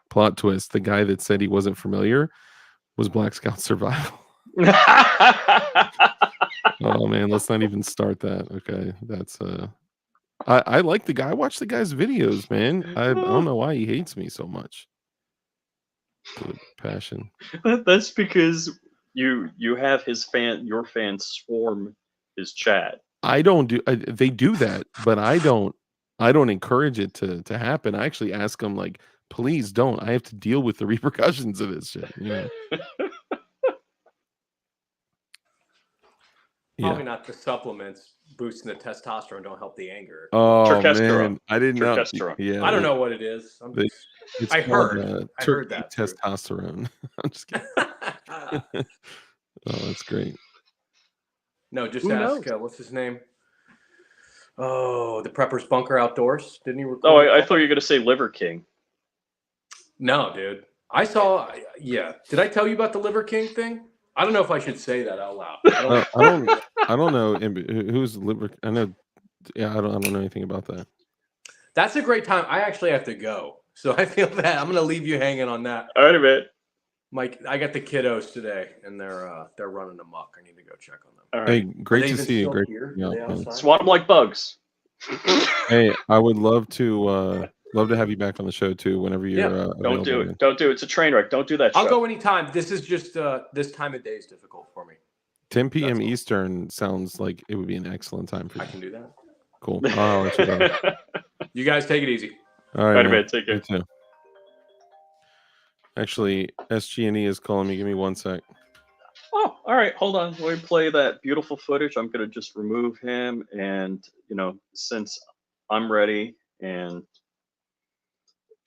Plot twist: the guy that said he wasn't familiar was Black Scout Survival. Oh man, let's not even start that. Okay, that's I like the guy. I watch the guy's videos, man. I don't know why he hates me so much. Good passion. That's because you have your fans swarm his chat. I don't do. They do that, but I don't encourage it to happen. I actually ask them like, please don't. I have to deal with the repercussions of this shit. Probably not the supplements boosting the testosterone don't help the anger. Oh man, I didn't know. Yeah, I don't know what it is. I heard that testosterone. I'm just kidding. Oh, that's great. No, just ask. What's his name? Oh, the Prepper's Bunker Outdoors. Didn't he record? Oh, I thought you were gonna say Liver King. No, dude. I saw. Yeah. Did I tell you about the Liver King thing? I don't know if I should say that out loud. I don't know who's Liver. I know. Yeah, I don't know anything about that. That's a great time. I actually have to go, so I feel bad. I'm gonna leave you hanging on that. All right, man. Mike, I got the kiddos today, and they're running amok. I need to go check on them. All right. Hey, great to see you. Great. Swat them like bugs. Hey, I would love to have you back on the show too whenever you're don't do it. Don't do it. It's a train wreck. Don't do that. I'll go anytime. This is just this time of day is difficult for me. 10 p.m. Eastern sounds like it would be an excellent time for you. I can do that. Cool. I'll let you know. You guys take it easy. All right, man. Take care. You too. Actually, SG&E is calling me. Give me 1 sec. Oh, all right. Hold on. Let me play that beautiful footage. I'm going to just remove him. And, since I'm ready. And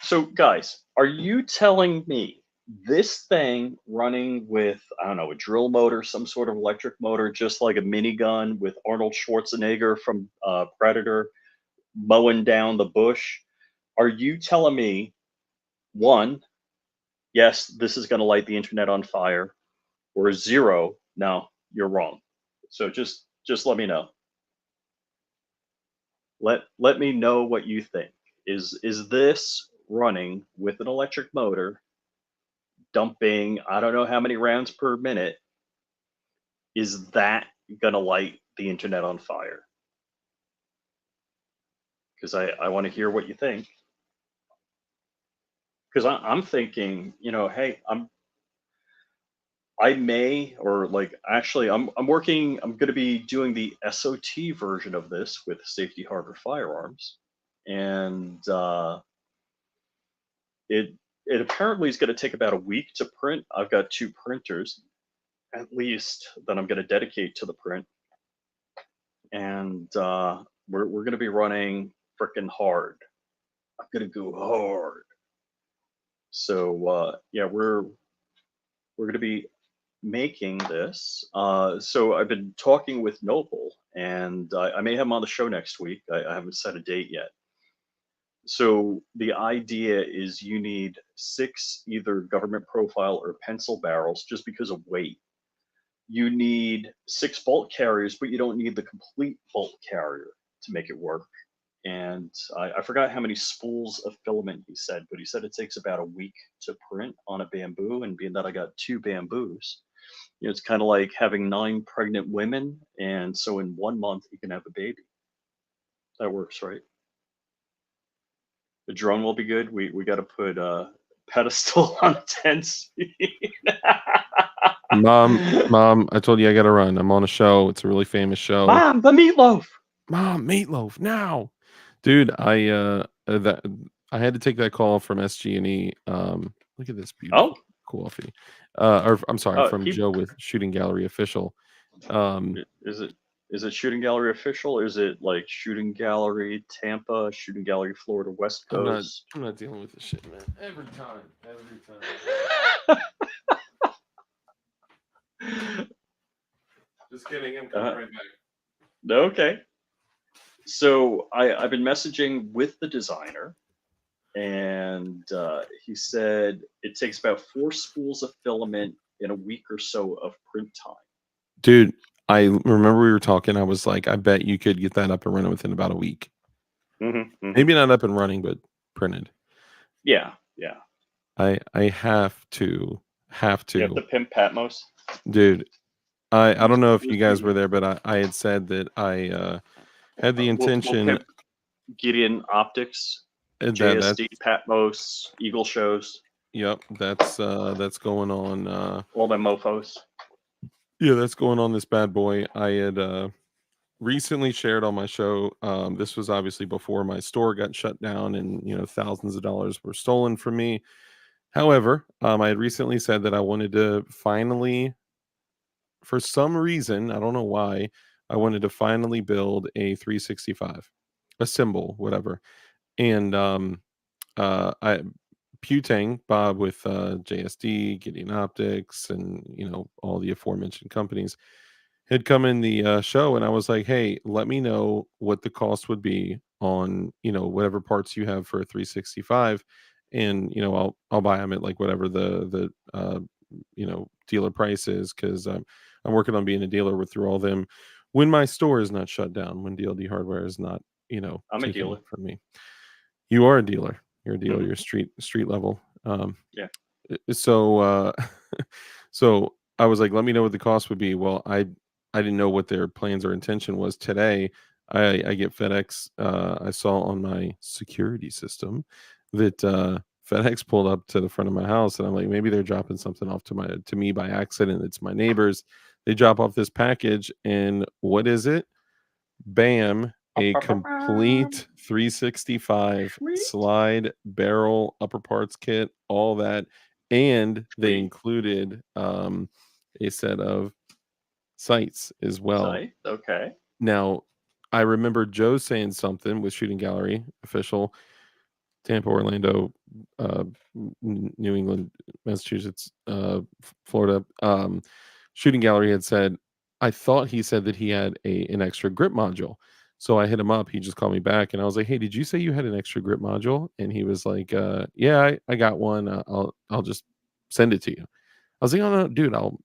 so, guys, are you telling me this thing running with, I don't know, a drill motor, some sort of electric motor, just like a minigun with Arnold Schwarzenegger from Predator mowing down the bush? Are you telling me, one, yes, this is going to light the internet on fire, or 0, no, you're wrong? So just let me know. Let me know what you think. Is this running with an electric motor, dumping I don't know how many rounds per minute? Is that gonna light the internet on fire? Because I want to hear what you think. Because I'm thinking, hey, I may, or like actually I'm working, I'm going to be doing the SOT version of this with Safety Harbor Firearms, and it apparently is going to take about a week to print. I've got 2 printers at least that I'm going to dedicate to the print, and we're going to be running freaking hard. I'm going to go hard. So yeah, we're going to be making this. So I've been talking with Noble, and I may have him on the show next week. I haven't set a date yet. So the idea is you need 6 either government profile or pencil barrels just because of weight. You need 6 bolt carriers, but you don't need the complete bolt carrier to make it work. And I forgot how many spools of filament he said, but he said it takes about a week to print on a bamboo. And being that I got 2 bamboos, it's kind of like having 9 pregnant women. And so in 1 month, you can have a baby. That works, right? The drone will be good. We got to put a pedestal on 10 speed. Mom, I told you I got to run. I'm on a show. It's a really famous show. Mom, the meatloaf. Mom, meatloaf now, dude. I had to take that call from SG&E. Look at this beautiful coffee. Or I'm sorry, from Joe with Shooting Gallery Official. Is it Shooting Gallery Official? Or is it like Shooting Gallery Tampa, Shooting Gallery Florida West Coast? I'm not dealing with this shit, man. Every time. Just kidding. I'm coming right back. Okay. So I've been messaging with the designer, and he said it takes about 4 spools of filament in a week or so of print time. Dude, I remember we were talking. I was like, I bet you could get that up and running within about a week. Maybe not up and running, but printed. Yeah. I have to. You have to pimp Patmos? Dude, I don't know if you guys were there, but I had said that I had the intention. We'll Gideon Optics, JSD, Patmos, Eagle shows. Yep, that's going on. All them mofos. Yeah, that's going on this bad boy. I had recently shared on my show. This was obviously before my store got shut down and thousands of dollars were stolen from me. However, I had recently said that I wanted to finally, for some reason, I don't know why, I wanted to finally build a 365, a symbol, whatever. And Putang, Bob with JSD, Gideon Optics, and all the aforementioned companies had come in the show, and I was like, hey, let me know what the cost would be on whatever parts you have for a 365, and I'll buy them at like whatever the dealer price is, because I'm working on being a dealer through all them when my store is not shut down, when DLD Hardware is not I'm a dealer from me. You are a dealer. You're a dealer. You're street level. Yeah. So so I was like, let me know what the cost would be. Well, I didn't know what their plans or intention was. Today, I get FedEx. I saw on my security system that FedEx pulled up to the front of my house, and I'm like, maybe they're dropping something off to me by accident. It's my neighbors. They drop off this package, and what is it? Bam. A complete 365 slide barrel upper parts kit, all that, and they included a set of sights as well. Okay. Now, I remember Joe saying something with Shooting Gallery Official, Tampa, Orlando, New England, Massachusetts, Florida. Shooting Gallery had said, I thought he said that he had an extra grip module. So I hit him up. He just called me back, and I was like, hey, did you say you had an extra grip module? And he was like, yeah, I got one. I'll just send it to you. I was like, oh no, dude, I'll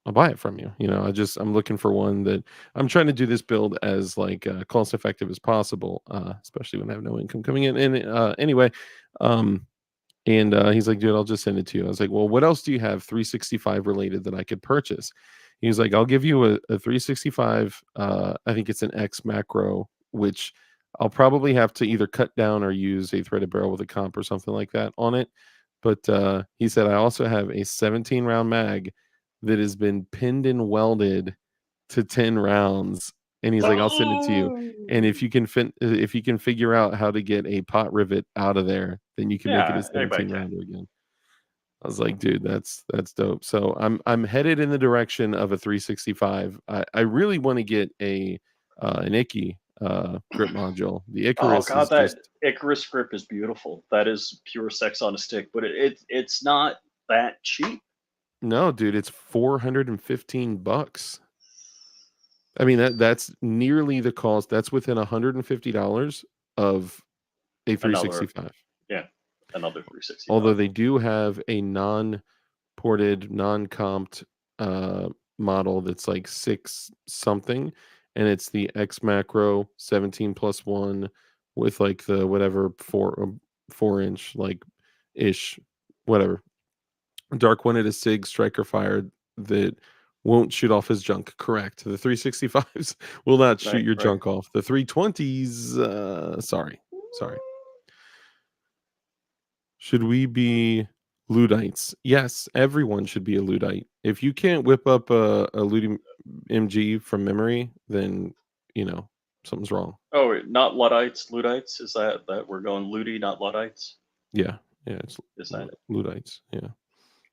I'll buy it from you. I'm looking for one that I'm trying to do this build as like cost effective as possible, especially when I have no income coming in. And anyway, um, and he's like, dude, I'll just send it to you. I was like, well, what else do you have 365 related that I could purchase? He was like, I'll give you a 365. I think it's an X macro, which I'll probably have to either cut down or use a threaded barrel with a comp or something like that on it. But he said, I also have a 17 round mag that has been pinned and welded to 10 rounds. And he's like, I'll send it to you. And if you can if you can figure out how to get a pot rivet out of there, then you can make it a Yeah, anybody 17 can. rounder again. I was like, dude, that's dope. So I'm headed in the direction of a 365. I really want to get an Icky grip module. The Oh Icarus God, is that just Icarus grip is beautiful. That is pure sex on a stick, but it's not that cheap. no, dude, it's $415. I mean that's nearly the cost. That's within $150 of a Another 365. another 365. Although they do have a non-ported, non-comped model that's like 6 something, and it's the X Macro 17+1 with like the whatever 4-inch like ish whatever dark one at a SIG striker fire that won't shoot off his junk. Correct. The 365s will not shoot Right, your right. junk off. The 320s, sorry. Should we be Luddites? Yes, everyone should be a Luddite. If you can't whip up a Ludi MG from memory, then something's wrong. Oh, wait, not Luddites. Luddites, is that we're going Ludi, not Luddites? Yeah, it's Is that it? Luddites. Yeah,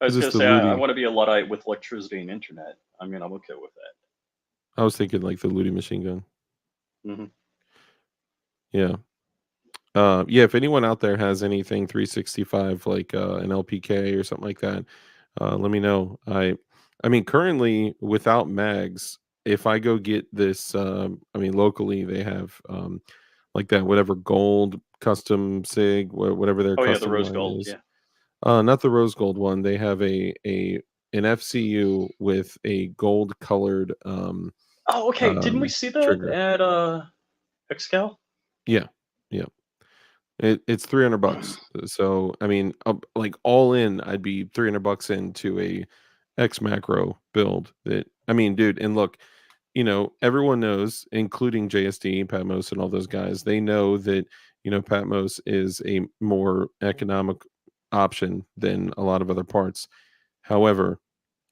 I was because gonna it's the say I Ludi. want to be a Luddite with electricity and internet. I mean, I'm okay with that. I was thinking like the Ludi machine gun. Hmm. Yeah. Yeah, if anyone out there has anything 365 like an LPK or something like that, let me know. I mean currently without mags, if I go get this I mean locally they have like that whatever gold custom sig whatever their Oh yeah, the custom rose line gold. is. Yeah. Not the rose gold one. They have an FCU with a gold colored Oh, okay. Didn't we see that trigger. at Excal? Yeah. Yeah. It's $300. So I mean, like all in, I'd be $300 into a X macro build. That I mean, dude, and look, everyone knows, including JSD, Patmos, and all those guys. They know that Patmos is a more economic option than a lot of other parts. However,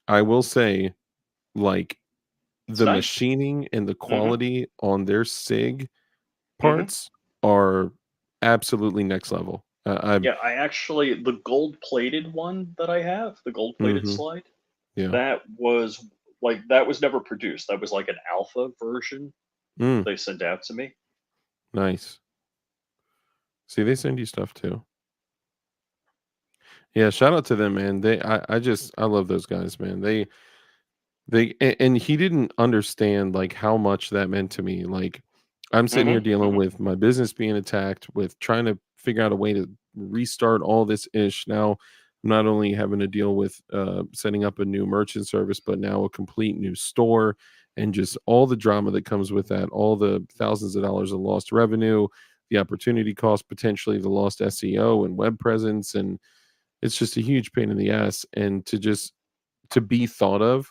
I will say, like It's the nice. machining and the Hmm. quality on their SIG Hmm. parts are absolutely next level. Yeah, I actually the gold plated one that I have, the gold plated Mm-hmm. slide, Yeah. that was never produced. That was like an alpha version Mm, they sent out to me. nice. See, they send you stuff too. Yeah, shout out to them, man. I love those guys, man. And he didn't understand like how much that meant to me. Like I'm sitting here Hmm. dealing Hmm. with my business being attacked, with trying to figure out a way to restart all this ish. Now I'm not only having to deal with setting up a new merchant service, but now a complete new store and just all the drama that comes with that, all the thousands of dollars of lost revenue, the opportunity cost, potentially the lost SEO and web presence. And it's just a huge pain in the ass. And to be thought of,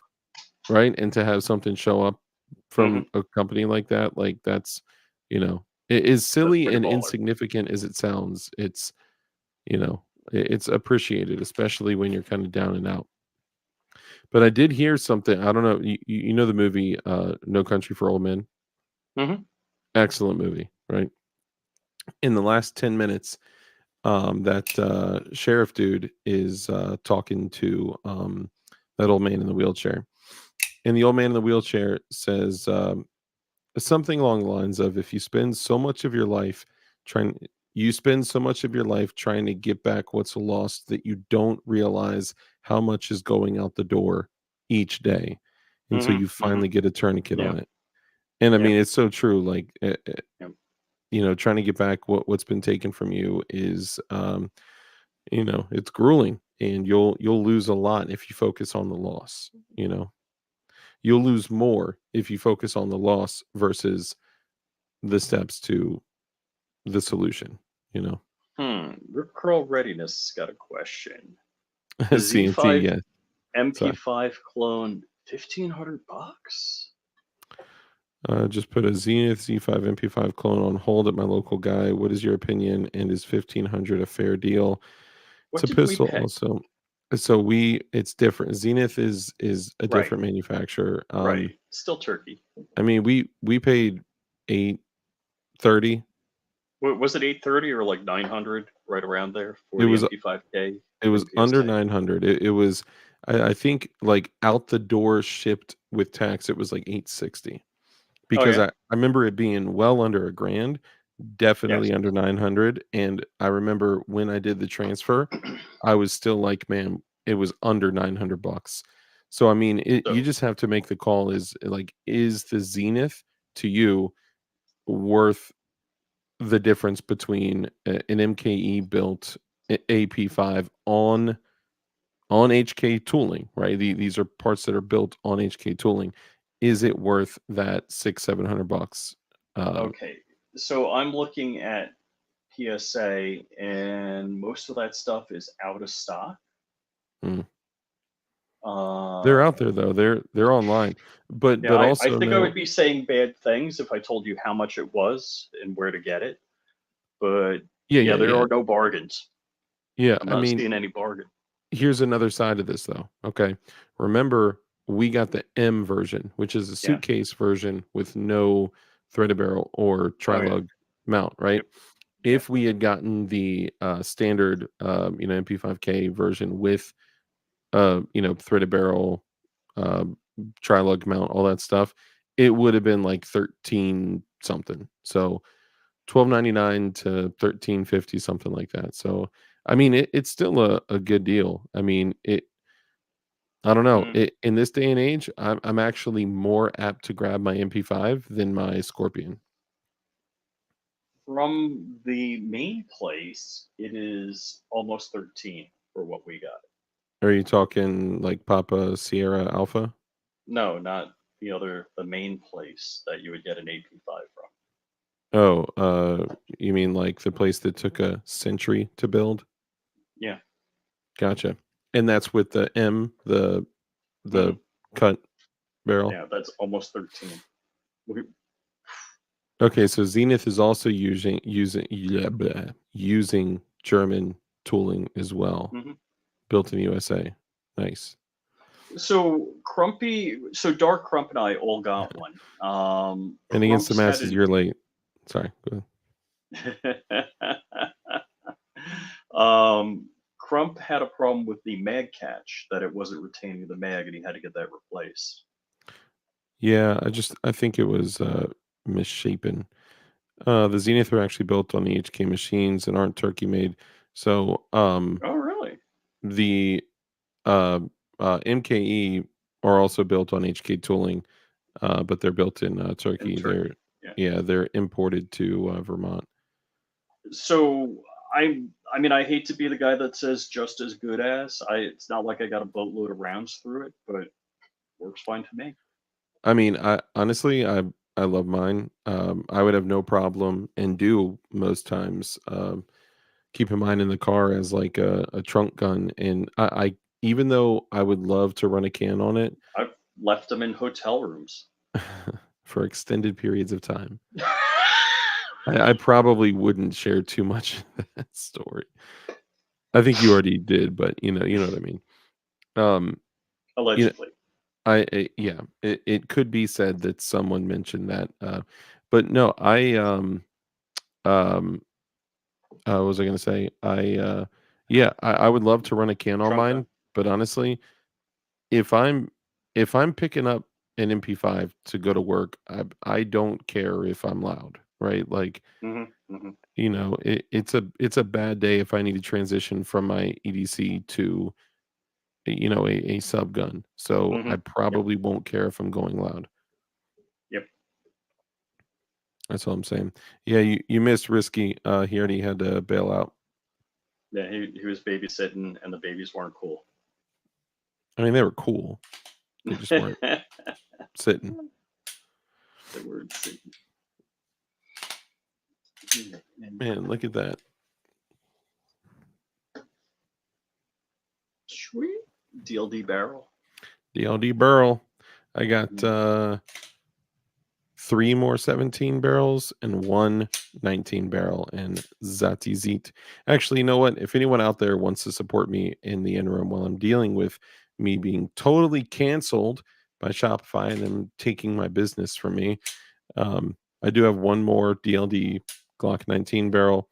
right? And to have something show up Hmm. from a company like that, like that's, it is That's silly pretty and baller. insignificant as it sounds. You know, it's appreciated, especially when you're kind of down and out. But I did hear something. I don't know. You know the movie No Country for Old Men? Hmm. Excellent movie, right? In the last 10 minutes, that sheriff dude is talking to that old man in the wheelchair. And the old man in the wheelchair says, something along the lines of if you spend so much of your life trying you spend so much of your life trying to get back what's lost that you don't realize how much is going out the door each day until Hmm. you Hmm. finally get a tourniquet Yeah. on it. And I Yeah. mean it's so true, like Yeah. trying to get back what's been taken from you is it's grueling, and you'll lose a lot if you focus on the loss. you'll lose more if you focus on the loss versus the steps to the solution, you know. Rip Curl Readiness has got a question. The CNT, Z5 yeah. Sorry. MP5 clone, $1,500? Just put a Zenith Z5 MP5 clone on hold at my local guy. What is your opinion? And is 1,500 a fair deal? What It's a did we pistol pay? also. So it's different. Zenith is a different manufacturer. Right. Still turkey. I mean, we paid $830. Was it 830 or like 900, right around there for It the was MP5K? It was under MPSA? 900. It was, I think, like out the door shipped with tax, it was like 860. Oh Because yeah. I remember it being well under $1,000, definitely Yes. under 900. And I remember when I did the transfer, I was still like, man, it was under $900. So I mean, you So just have to make the call. Is the Zenith to you worth the difference between an MKE built AP5 on HK tooling, right? These are parts that are built on HK tooling. Is it worth that $600-700? okay. So I'm looking at PSA, and most of that stuff is out of stock. Mm. They're out there Um, though. They're online, but yeah, I also think I would no. be saying bad things if I told you how much it was and where to get it. But Yeah, yeah, yeah, there yeah, are no bargains. yeah. I'm I not mean, seeing any bargain. here's another side of this though. Okay, remember we got the M version, which is a Yeah. suitcase version with no threaded barrel or Oh yeah. tri-lug mount, right? Yep. Yeah. If we had gotten the standard, MP5K version with threaded barrel, uh, tri-lug mount, all that stuff, it would have been like 13 something. So 12.99 to 13.50, something like that. So I mean, it's still a good deal. I mean, I don't know. Mm. In this day and age, I'm actually more apt to grab my MP5 than my Scorpion. From the main place, it is almost 13 for what we got. Are you talking like Papa Sierra Alpha? No, not the main place that you would get an AP5 from. Oh, you mean like the place that took a century to build? Yeah. Gotcha. And that's with the M, the Hmm. cut barrel. Yeah, that's almost 13. Okay, so Zenith is also using German tooling as well, Hmm. built in USA. Nice. So Dark Crump and I all got one. And against the Crump's had masses, you're late. Sorry. Go ahead. Crump had a problem with the mag catch, that it wasn't retaining the mag, and he had to get that replaced. Yeah, I think it was misshapen. The Zenith are actually built on the HK machines and aren't turkey made. So Oh, really? the MKE are also built on HK tooling, but they're built in In Turkey. Turkey. Yeah. They're imported to Vermont. So I mean, I hate to be the guy that says just as good as. It's not like I got a boatload of rounds through it, but works fine to me. I mean, I honestly, I love mine. I would have no problem and do most times keeping mine in the car as like a trunk gun. And I even though I would love to run a can on it I've left them in hotel rooms. for extended periods of time, I probably wouldn't share too much of that story. I think you already did, but you know what I mean. Um, you know, Allegedly. yeah, it could be said that someone mentioned that, but no, um, what was I going to say? Yeah, I would love to run a can on Trunk gun. mine, but honestly, if I'm picking up an MP5 to go to work, I don't care if I'm loud, right? Like, Hmm. Hmm. it's a bad day if I need to transition from my EDC to a sub gun. So Hmm. I Yep. probably won't care if I'm going loud. Yep. That's all I'm saying. Yeah, you missed Risky. He already had to bail out. Yeah, he was babysitting, and the babies weren't cool. I mean, they were cool. They just weren't sitting. They were sitting. Man, look at that. Sweet. DLD barrel. DLD barrel. I got 3 more 17 barrels and 1 19 barrel and Zati Zit. Actually, you know what? If anyone out there wants to support me in the interim while I'm dealing with me being totally canceled by Shopify and them taking my business from me, I do have 1 more DLD Glock 19 barrel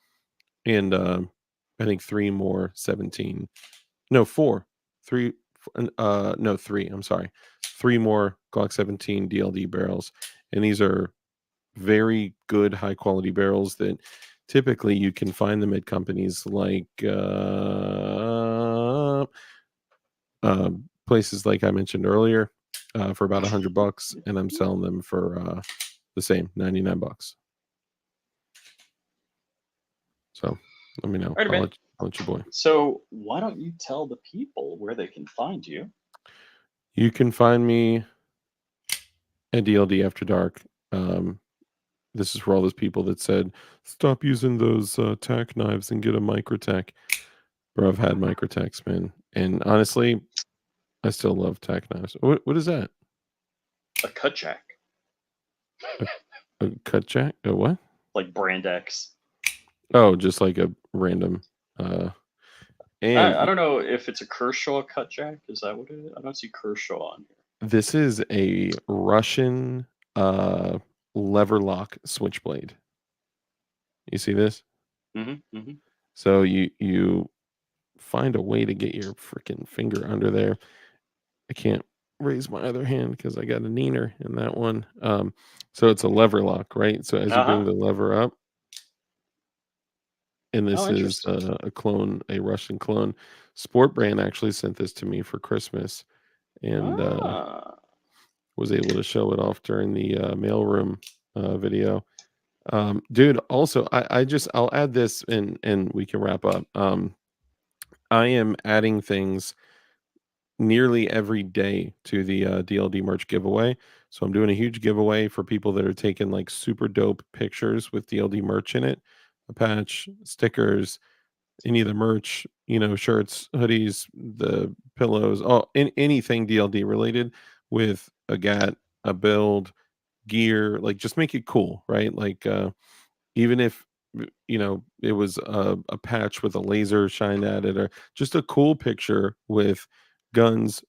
and I think 3 more 17. No, 4. 3 no, 3. I'm sorry. 3 more Glock 17 DLD barrels. And these are very good high quality barrels that typically you can find them at companies like places like I mentioned earlier for about $100, and I'm selling them for the same $99. So let me know. All right, man. I'll let you boy. So why don't you tell the people where they can find you? You can find me at DLD After Dark. This is for all those people that said, stop using those tack knives and get a microtech. Bro, I've had microtechs, man. And honestly, I still love tack knives. What is that? A cut jack. A cut jack? A what? Like Brand X. Oh, just like a random. And I don't know if it's a Kershaw cut jack. Is that what it is? I don't see Kershaw on here. this is a Russian lever lock switchblade. You see this? Mm-hmm, mm-hmm. So you find a way to get your freaking finger under there. I can't raise my other hand because I got a neener in that one. So it's a lever lock, right? So as you bring the lever up, and this is a clone, a Russian clone. Sport Brand actually sent this to me for Christmas, and was able to show it off during the mailroom video. Dude, also I'll add this and we can wrap up. I am adding things nearly every day to the DLD merch giveaway. So I'm doing a huge giveaway for people that are taking like super dope pictures with DLD merch in it, a patch, stickers, any of the merch, shirts, hoodies, the pillows, anything DLD related with a GAT, a build, gear, like just make it cool, right? Like even if it was a patch with a laser shine at it, or just a cool picture with guns,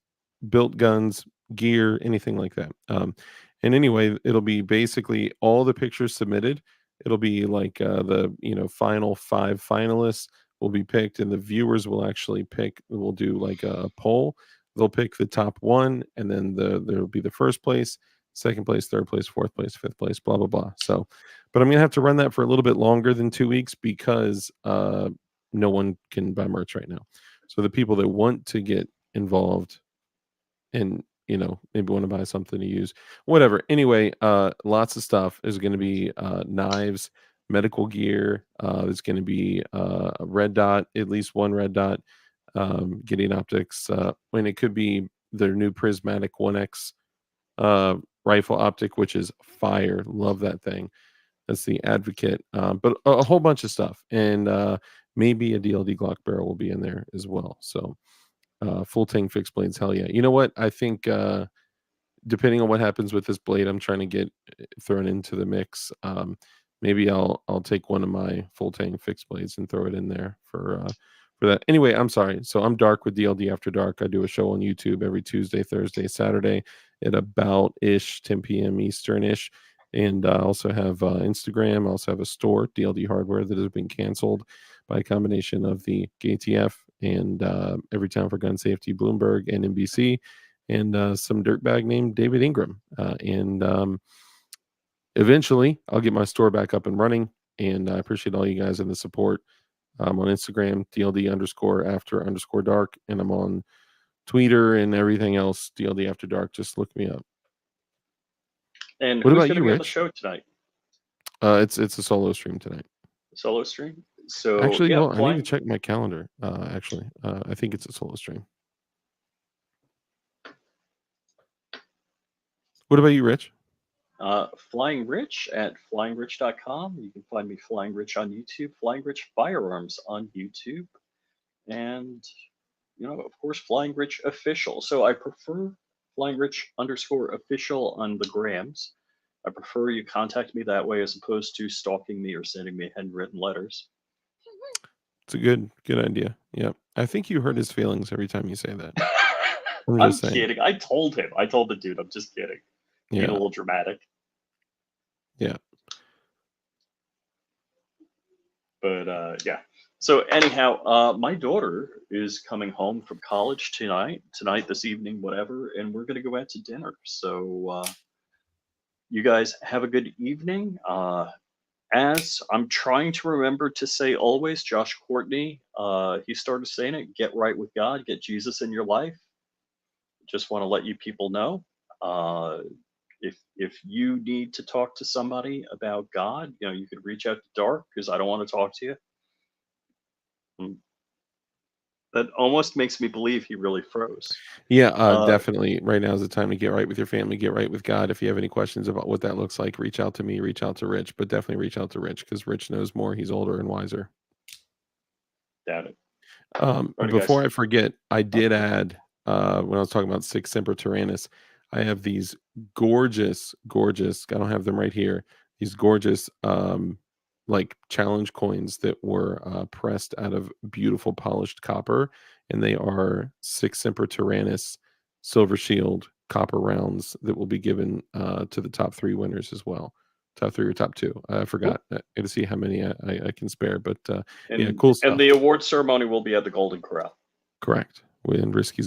built guns, gear, anything like that. And anyway, it'll be basically all the pictures submitted. It'll be like the final 5 finalists will be picked, and the viewers will actually pick. We'll do like a poll. They'll pick the top 1, and then there'll be the first place, second place, third place, fourth place, fifth place, blah blah blah. So, but I'm gonna have to run that for a little bit longer than 2 weeks because no one can buy merch right now. So the people that want to get involved and maybe want to buy something to use, whatever. Anyway, lots of stuff. There's going to be knives, medical gear. There's going to be a red dot, at least 1 red dot, getting optics. When it could be their new prismatic 1X rifle optic, which is fire. Love that thing. That's the Advocate. But a whole bunch of stuff, and maybe a DLD Glock barrel will be in there as well. So full tank fixed blades, hell yeah. You know what? I think depending on what happens with this blade I'm trying to get thrown into the mix, maybe I'll take one of my full tank fixed blades and throw it in there for that. Anyway, I'm sorry. So I'm Dark with DLD After Dark. I do a show on YouTube every Tuesday, Thursday, Saturday at about 10 p.m. Eastern-ish. And I also have Instagram. I also have a store, DLD Hardware, that has been canceled by a combination of the GATF and Every Town for Gun Safety, Bloomberg, and NBC, and some dirtbag named David Ingram. And eventually, I'll get my store back up and running. And I appreciate all you guys and the support. I'm on Instagram, DLD_after_dark, and I'm on Twitter and everything else, DLD After Dark. Just look me up. And what who's about going to you, be on the Rich? show tonight? It's a solo stream tonight. Solo stream? So actually, yeah, I need to check my calendar. I think it's a solo stream. What about you, Rich? Flying Rich at flyingrich.com. You can find me Flying Rich on YouTube, Flying Rich Firearms on YouTube, and of course, Flying Rich Official. So I prefer Flying Rich _official on the grams. I prefer you contact me that way as opposed to stalking me or sending me handwritten letters. It's a good idea. Yeah, I think you hurt his feelings every time you say that. I'm I'm just saying. kidding. I told him. I told the dude. I'm just kidding. Being a Yeah, little dramatic. yeah. But yeah. So anyhow, my daughter is coming home from college tonight, this evening, whatever, and we're gonna go out to dinner. So you guys have a good evening. As I'm trying to remember to say always, Josh Courtney, he started saying it, get right with God, get Jesus in your life. Just want to let you people know. If you need to talk to somebody about God, you could reach out to Dark because I don't want to talk to you. That almost makes me believe he really froze. Yeah, definitely. Right now is the time to get right with your family, get right with God. If you have any questions about what that looks like, reach out to me, reach out to Rich, but definitely reach out to Rich because Rich knows more. He's older and wiser. Doubt it. Alrighty, Before guys. I forget, I did add when I was talking about Sic Semper Tyrannis, I have these gorgeous, I don't have them right here. These gorgeous like challenge coins that were pressed out of beautiful polished copper, and they are Sic Semper Tyrannis silver shield copper rounds that will be given to the top 3 winners as well. Top 3 or top 2. I forgot. I got to see how many I can spare, but yeah, cool stuff. And the award ceremony will be at the Golden Corral. Correct. When Risky's